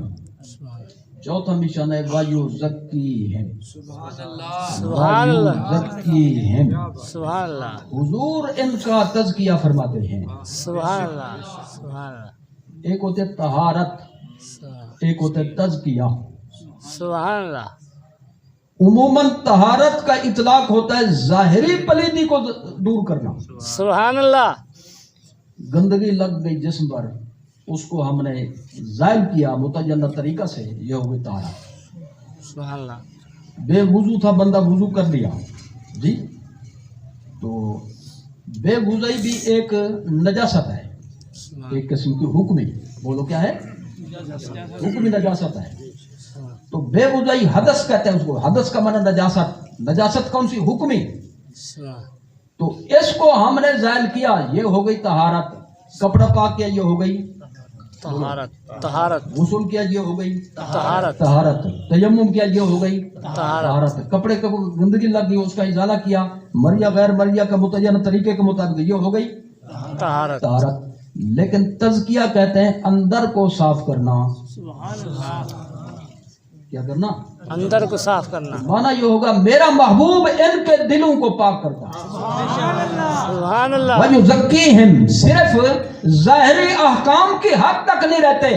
چوتھا مشن ہے وَيُزَكِّيهِمْ. سبحان اللہ وَيُزَكِّيهِمْ. سبحان اللہ. حضور ان کا تزکیہ فرماتے ہیں. سبحان اللہ سبحان اللہ. ایک ہوتے طہارت، ایک ہوتے تزکیہ. سبحان اللہ. عموماً طہارت کا اطلاق ہوتا ہے ظاہری پلیدی کو دور کرنا. سبحان اللہ. گندگی لگ گئی جسم پر، اس کو ہم نے زائل کیا متجنہ طریقہ سے، یہ ہو گئی طہارت. سبحان اللہ. بے وضو تھا بندہ وضو کر لیا جی، تو بے وضوئی بھی ایک نجاست ہے، ایک قسم کی حکمی. بولو کیا ہے؟ حکمی نجاست ہے. تو بے وضوئی حدث کہتے ہیں اس کو. حدث کا معنی نجاست. نجاست کون سی؟ حکمی. تو اس کو ہم نے زائل کیا، یہ ہو گئی طہارت. کپڑا پاک کیا، یہ ہو گئی طہارت. طہارت. غسل کیا، یہ ہو گئی طہارت. طہارت. تیمم کیا، یہ ہو گئی طہارت. طہارت. کپڑے کو گندگی لگ گئی، اس کا ازالہ کیا مریا غیر مریا کا متعین طریقے کے مطابق، یہ ہو گئی طہارت. طہارت. لیکن تزکیہ کہتے ہیں اندر کو صاف کرنا. کیا کرنا؟ اندر کو صاف کرنا. مانا یہ ہوگا میرا محبوب ان کے دلوں کو پاک کرتا ہے. سبحان اللہ. وَيُزَكِّيهِمْ. صرف ظاہری احکام کی حد تک نہیں رہتے،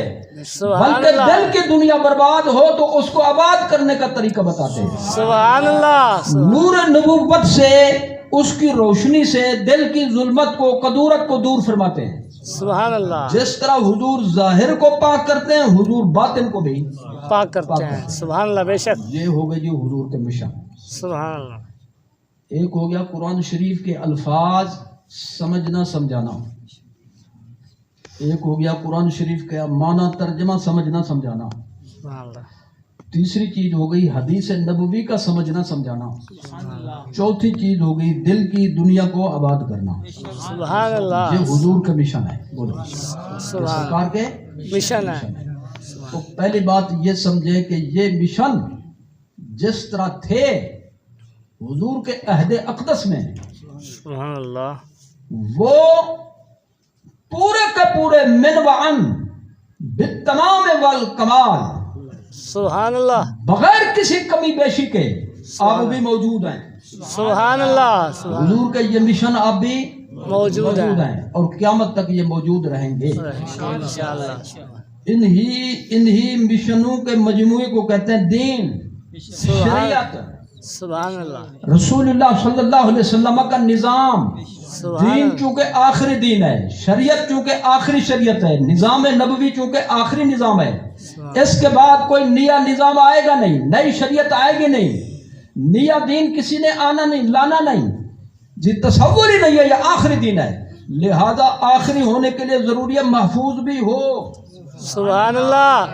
سبحان بلکہ اللہ دل کی دنیا برباد ہو تو اس کو آباد کرنے کا طریقہ بتاتے ہیں. سبحان اللہ نور نبوت سے، اس کی روشنی سے دل کی ظلمت کو، قدورت کو دور فرماتے ہیں. سبحان اللہ جس طرح حضور ظاہر کو پاک کرتے ہیں، حضور باطن کو بھی. پاک کرتے ہیں. سبحان اللہ بے شک. یہ ہو گئے جی حضور کے مشن. سبحان اللہ. ایک ہو گیا قرآن شریف کے الفاظ سمجھنا سمجھانا. ایک ہو گیا قرآن شریف کا معنی ترجمہ سمجھنا سمجھانا. سبحان اللہ. تیسری چیز ہو گئی حدیث نبوی کا سمجھنا سمجھانا. چوتھی چیز ہو گئی دل کی دنیا کو آباد کرنا. سبحان اللہ. یہ حضور کا مشن ہے. بولو سبحان سرکار کے مشن ہے. تو پہلی بات یہ سمجھے کہ یہ مشن جس طرح تھے حضور کے عہد اقدس میں، سبحان اللہ. وہ پورے کے پورے من وعن بالتمام والکمال، سبحان اللہ. بغیر کسی کمی بیشی کے آپ بھی موجود ہیں. سبحان اللہ. سبحان حضور کا یہ مشن آپ بھی موجود ہیں ہیں اور قیامت تک یہ موجود رہیں گے. انشاءاللہ. انہی مشنوں کے مجموعے کو کہتے ہیں دین، شریعت. سبحان اللہ. رسول اللہ صلی اللہ علیہ وسلم کا نظام. سبحان دین اللہ. چونکہ آخری دین ہے، شریعت چونکہ آخری شریعت ہے، نظام نبوی چونکہ آخری نظام ہے. اس کے بعد کوئی نیا نظام آئے گا نہیں، نئی شریعت آئے گی نہیں، نیا دین کسی نے آنا نہیں، لانا نہیں جی، تصور ہی نہیں ہے. یہ آخری دین ہے، لہذا آخری ہونے کے لیے ضروری ہے محفوظ بھی ہو سبحان اللہ.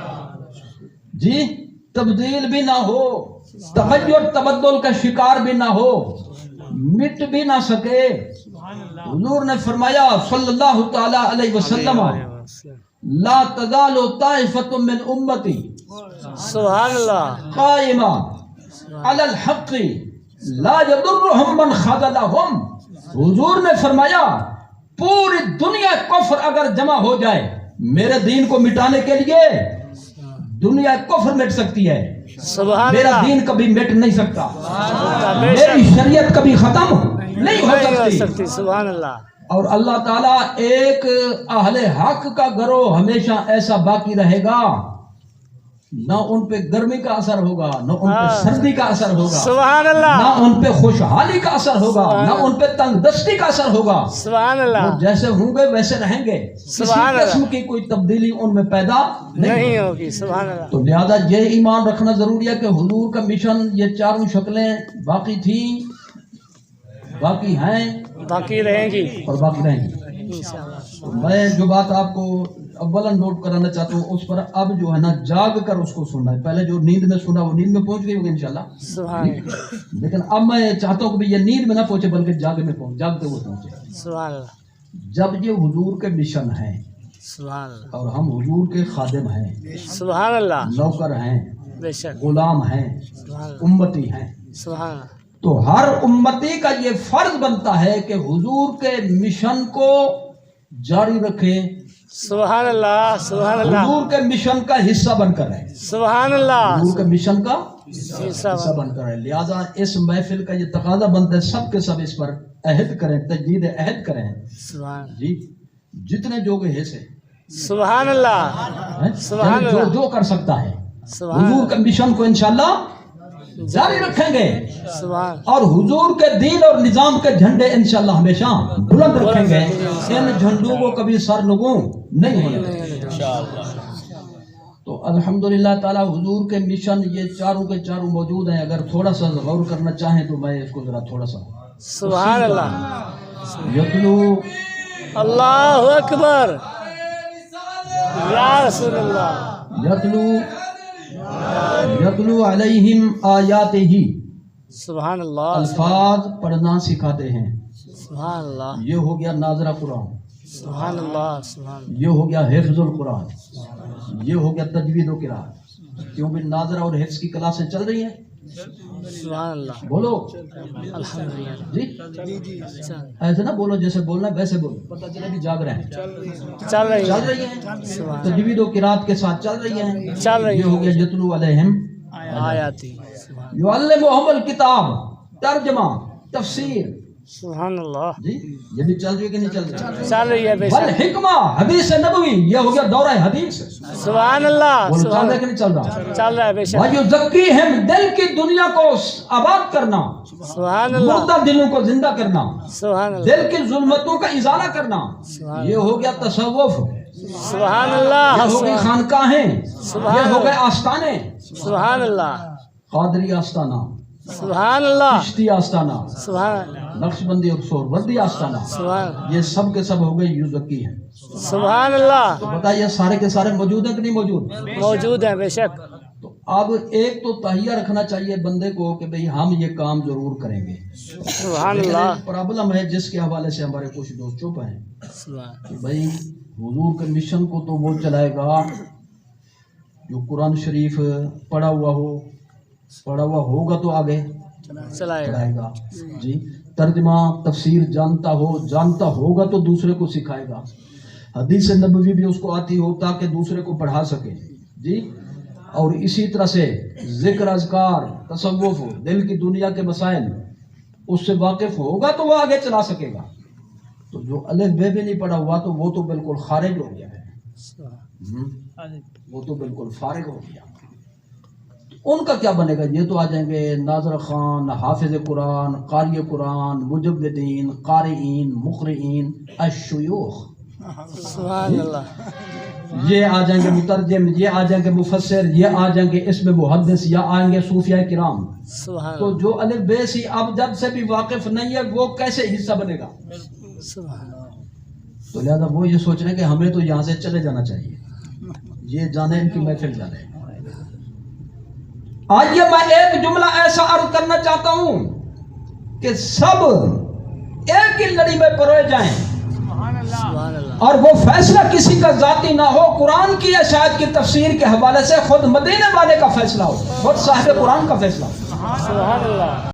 جی، تبدیل بھی نہ ہو، تغیر تبدل کا شکار بھی نہ ہو، مٹ بھی نہ سکے. حضور نے فرمایا صلی اللہ تعالی علیہ وسلم لا تزال طائفۃ من امتی سبحان اللہ. قائمہ علی الحق لا یضرهم من خذلهم. حضور نے فرمایا پوری دنیا کفر اگر جمع ہو جائے میرے دین کو مٹانے کے لیے، دنیا کفر مٹ سکتی ہے، سبحان میرا اللہ. دین کبھی مٹ نہیں سکتا، بے شک. میری شریعت کبھی ختم نہیں ہو نہیں ہو سکتی. سکتی. سبحان اللہ. اور اللہ تعالیٰ ایک اہل حق کا گروہ ہمیشہ ایسا باقی رہے گا، نہ ان پہ گرمی کا اثر ہوگا، نہ ان پہ سردی کا اثر ہوگا، سبحان نہ اللہ. ان پہ خوشحالی کا اثر ہوگا، نہ ان پہ تنگ دستی کا اثر ہوگا. سبحان وہ اللہ. جیسے ہوں گے ویسے رہیں گے، کسی سبحان اللہ. قسم کی کوئی تبدیلی ان میں پیدا نہیں. نہیں ہوگی. سبحان اللہ. تو لہذا یہ ایمان رکھنا ضروری ہے کہ حضور کا مشن یہ چاروں شکلیں باقی تھیں، باقی ہیں باقی رہیں گی اور باقی رہیں گی. انشاءاللہ. میں جو بات آپ کو اولا نوٹ کرانا چاہتا ہوں اس پر اب جو ہے نا جاگ کر اس کو سننا ہے. پہلے جو نیند میں سنا وہ نیند میں پہنچ گئی ہوگی انشاءاللہ، سبحان اللہ. لیکن اب میں چاہتا ہوں کہ یہ نیند میں نہ پہنچے بلکہ جاگتے ہوئے پہنچے. سبحان اللہ. جب یہ حضور کے مشن ہیں سبحان اللہ. اور ہم حضور کے خادم ہیں، سبحان اللہ. نوکر ہیں، بے شک. غلام ہیں، سبحان اللہ. امتی ہیں، سبحان اللہ. تو ہر امتی کا یہ فرض بنتا ہے کہ حضور کے مشن کو جاری رکھے، سبحان اللہ. سبحان اللہ. حضور کے مشن کا حصہ بن کر رہے، سبحان اللہ. حضور کے مشن کا حصہ حصہ بن کر رہے. لہذا اس محفل کا یہ تقاضا بنتا ہے سب کے سب اس پر عہد کریں، تجدید عہد کریں. سبحان جی، جتنے جو گے سے سبحان اللہ. سبحان جو اللہ. جو کر سکتا ہے سبحان حضور کے مشن کو انشاءاللہ جاری رکھیں گے سبحان. اور حضور کے دین اور نظام کے جھنڈے انشاءاللہ ہمیشہ بلند رکھیں گے. ان جھنڈوں کو کبھی سرنگوں نہیں ہونے دیں گے. تو الحمدللہ تعالی حضور کے مشن یہ چاروں کے چاروں موجود ہیں. اگر تھوڑا سا غور کرنا چاہیں تو میں اس کو ذرا تھوڑا سا سبحان اللہ. یتلو اللہ اکبر. یا رسول اللہ. یتلو علیہم آیاتہ. سبحان اللہ. الفاظ پڑھنا سکھاتے ہیں. سبحان اللہ. یہ ہو گیا ناظرہ قرآن، سبحان اللہ. سبحان یہ ہو گیا حفظ القرآن، یہ ہو گیا تجوید و قرآن. کیونکہ ناظرہ اور حفظ کی کلاسیں چل رہی ہیں. سبحان اللہ. بولو الحمدللہ. جی، ایسے نہ بولو جیسے بولنا ہے ویسے بولو، پتہ چلے کہ جاگ رہے ہیں. چل رہی چل ہے. رہی ہیں، سبحان. تجوید و قرآت کے ساتھ چل رہی ہیں. چل رہی یہ ہو گیا یتلو علیہم آیاتی. سبحان. یعلمہم الکتاب، ترجمہ، تفسیر، سبحان اللہ جی یہ بھی چل رہی ہے کہ نہیں چل رہی؟ چل رہی ہے بے بل شک حکمہ حدیث نبوی یہ ہو گیا دورہ حدیث سبحان اللہ وہ چل رہا ہے سبحان کہ نہیں چل رہا؟ چل رہا ہے بے شک وَيُزَكِّيهِمْ دل کی دنیا کو آباد کرنا، سبحان اللہ مردہ دلوں کو زندہ کرنا، سبحان اللہ دل کی ظلمتوں کا ازالہ کرنا، یہ ہو گیا تصوف، سبحان اللہ یہ ہو گئی خانقاہیں، یہ ہو گئے آستانے، سبحان اللہ قادری آستانہ، سبحان اللہ چشتی آستانہ، سبحان نقش بندی اور سہروردی آستانہ، سبحان یہ سب کے سب ہو گئے یوزکی ہیں۔ سبحان اللہ تو بتائیے سارے کے سارے موجود ہیں کہ نہیں موجود؟ موجود ہیں بے شک تو اب ایک تو تہیہ رکھنا چاہیے بندے کو کہ بھئی ہم یہ کام ضرور کریں گے۔ سبحان لیکن اللہ ایک پرابلم ہے جس کے حوالے سے ہمارے کچھ دوست چپ ہیں سبحان کہ بھئی حضور کے مشن کو تو وہ چلائے گا جو قرآن شریف پڑھا ہوا ہوگا تو آگے چلائے گا چلائے گا، جی ترجمہ تفسیر جانتا ہوگا تو دوسرے کو سکھائے گا، حدیث نبوی بھی اس کو آتی ہو تاکہ دوسرے کو پڑھا سکے، جی اور اسی طرح سے ذکر اذکار تصوف دل کی دنیا کے مسائل اس سے واقف ہوگا تو وہ آگے چلا سکے گا۔ تو جو الف بے بھی نہیں پڑھا ہوا تو وہ تو بالکل خارج ہو گیا ہے، وہ تو بالکل فارغ ہو گیا۔ ان کا کیا بنے گا؟ یہ تو آ جائیں گے ناظر خان، حافظ قرآن، قاری قرآن، مجودین، قارئین، مقرئین، الشیوخ، سبحان اللہ یہ آ جائیں گے مترجم، یہ آ جائیں گے مفسر، یہ آ جائیں گے اس میں محدث، یا آئیں گے صوفیاء کرام۔ سبحان تو جو الف بے سی اب جب سے بھی واقف نہیں ہے وہ کیسے حصہ بنے گا؟ سبحان تو لہذا وہ یہ سوچ رہے ہیں کہ ہمیں تو یہاں سے چلے جانا چاہیے، یہ جانے ان کی محفل جانے۔ آئیے میں ایک جملہ ایسا عرض کرنا چاہتا ہوں کہ سب ایک ہی لڑی میں پروئے جائیں سبحان اللہ اور وہ فیصلہ کسی کا ذاتی نہ ہو، قرآن کی یا شاید کی تفسیر کے حوالے سے خود مدینے والے کا فیصلہ ہو، خود صاحب قرآن کا فیصلہ ہو۔ سبحان اللہ